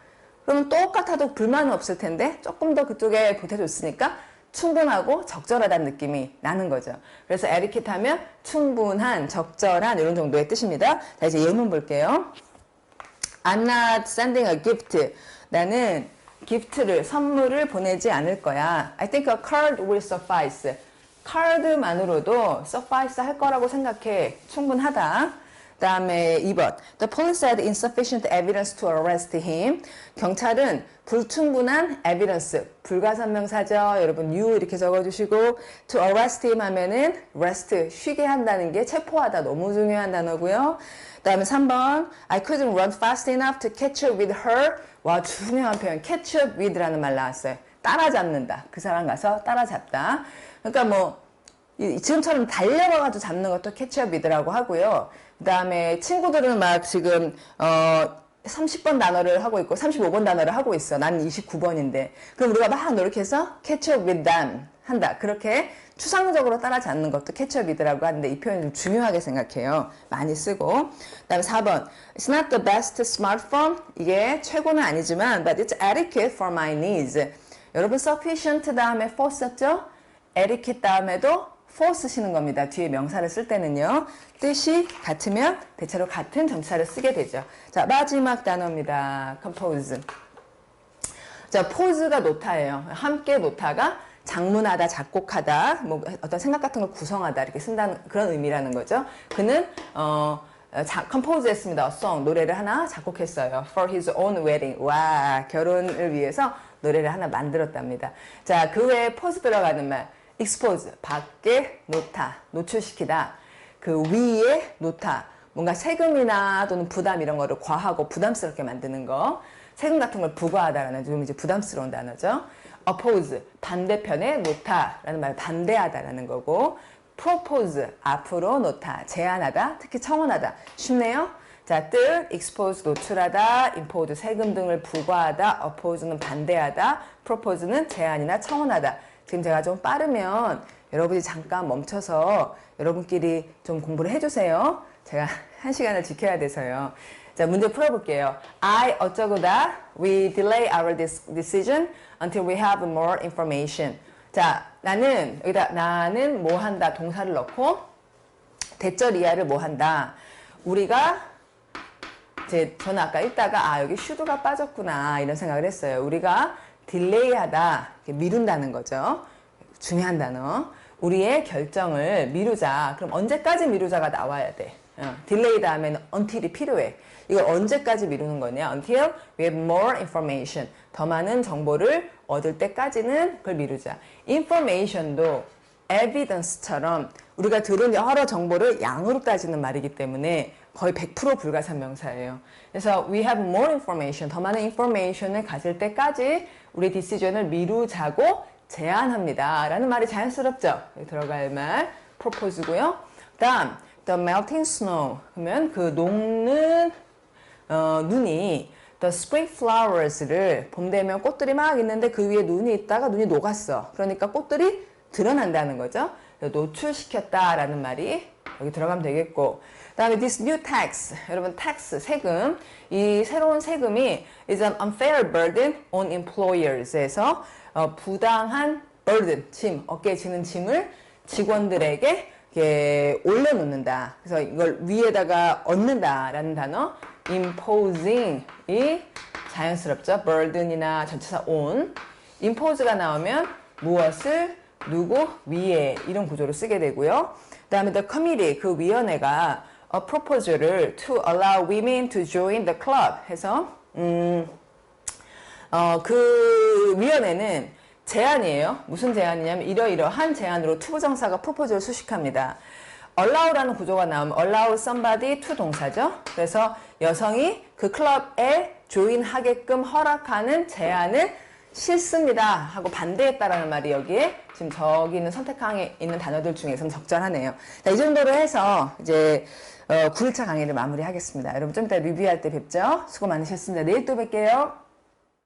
그러면 똑같아도 불만은 없을 텐데 조금 더 그쪽에 보태줬으니까 충분하고 적절하다는 느낌이 나는 거죠. 그래서 adequate 하면 충분한, 적절한 이런 정도의 뜻입니다. 자, 이제 예문 볼게요. I'm not sending a gift. 나는 선물을 보내지 않을 거야. I think a card will suffice. 카드만으로도 suffice 할 거라고 생각해. 충분하다. 그 다음에 2번. The police had insufficient evidence to arrest him. 경찰은 불충분한 evidence, 불가산명사죠. 여러분 you 이렇게 적어주시고 to arrest him 하면은 rest, 쉬게 한다는 게 체포하다 너무 중요한 단어고요. 그 다음에 3번. I couldn't run fast enough to catch up with her. 와, 중요한 표현. catch up with라는 말 나왔어요. 따라잡는다. 그 사람 가서 따라잡다. 그러니까 뭐 지금처럼 달려가가지고 잡는 것도 catch up with라고 하고요. 그 다음에 친구들은 막 지금 30번 단어를 하고 있고 35번 단어를 하고 있어. 나는 29번인데. 그럼 우리가 막 노력해서 catch up with them 한다. 그렇게 추상적으로 따라잡는 것도 catch up with라고 하는데 이 표현 좀 중요하게 생각해요. 많이 쓰고. 그 다음에 4번. It's not the best smartphone. 이게 최고는 아니지만 but it's adequate for my needs. 여러분 sufficient 다음에 for 썼죠? adequate 다음에도 for 쓰시는 겁니다. 뒤에 명사를 쓸 때는요. 뜻이 같으면 대체로 같은 전치사를 쓰게 되죠. 자, 마지막 단어입니다. compose. 자, pose가 노타예요. 함께 노타가 장문하다, 작곡하다, 뭐 어떤 생각 같은 걸 구성하다 이렇게 쓴다는 그런 의미라는 거죠. 그는 compose 했습니다. song, 노래를 하나 작곡했어요. For his own wedding. 와, 결혼을 위해서 노래를 하나 만들었답니다. 자, 그 외에 pose 들어가는 말. expose, 밖에 놓다, 노출시키다. 그 위에 놓다. 뭔가 세금이나 또는 부담 이런 거를 과하고 부담스럽게 만드는 거. 세금 같은 걸 부과하다라는 좀 이제 부담스러운 단어죠. oppose, 반대편에 놓다라는 말, 반대하다라는 거고. propose, 앞으로 놓다, 제안하다, 특히 청원하다. 쉽네요? 자, 뜻, expose, 노출하다, impose, 세금 등을 부과하다, oppose는 반대하다, propose는 제안이나 청원하다. 지금 제가 좀 빠르면 여러분이 잠깐 멈춰서 여러분끼리 좀 공부를 해주세요. 제가 1시간을 지켜야 돼서요. 자, 문제 풀어볼게요. I 어쩌고다, we delay our decision until we have more information. 자, 나는, 여기다 나는 뭐 한다, 동사를 넣고 대절 이하를 뭐 한다. 우리가 저는 아까 읽다가 여기 should가 빠졌구나 이런 생각을 했어요. 우리가 딜레이하다, 미룬다는 거죠. 중요한 단어. 우리의 결정을 미루자. 그럼 언제까지 미루자가 나와야 돼. 딜레이 다음에는 until이 필요해. 이걸 언제까지 미루는 거냐? Until we have more information. 더 많은 정보를 얻을 때까지는 그걸 미루자. information도 evidence처럼 우리가 들은 여러 정보를 양으로 따지는 말이기 때문에 거의 100% 불가산명사예요. 그래서 we have more information. 더 많은 information을 가질 때까지 우리 decision을 미루자고 제안합니다. 라는 말이 자연스럽죠? 여기 들어갈 말 propose고요. 다음 the melting snow. 그러면 그 녹는 눈이 the spring flowers를 봄 되면 꽃들이 막 있는데 그 위에 눈이 있다가 눈이 녹았어. 그러니까 꽃들이 드러난다는 거죠. 노출시켰다라는 말이 여기 들어가면 되겠고, 그 다음에 this new tax, 여러분 tax, 세금, 이 새로운 세금이 is an unfair burden on employers에서 부당한 burden, 짐, 어깨에 지는 짐을 직원들에게 이렇게 올려놓는다. 그래서 이걸 위에다가 얻는다라는 단어 imposing이 자연스럽죠. burden이나 전치사 on, impose가 나오면 무엇을 누구 위에 이런 구조로 쓰게 되고요. 그 다음에 the committee, 그 위원회가 a proposal을 to allow women to join the club 해서 그 위원회는 제안이에요. 무슨 제안이냐면 이러이러한 제안으로 투부정사가 proposal을 수식합니다. allow라는 구조가 나오면 allow somebody to 동사죠. 그래서 여성이 그 클럽에 조인하게끔 허락하는 제안을 싫습니다 하고 반대했다라는 말이 여기에 지금 저기 있는 선택항에 있는 단어들 중에서는 적절하네요. 자, 이 정도로 해서 이제 9일차 강의를 마무리하겠습니다. 여러분 좀 이따 리뷰할 때 뵙죠. 수고 많으셨습니다. 내일 또 뵐게요.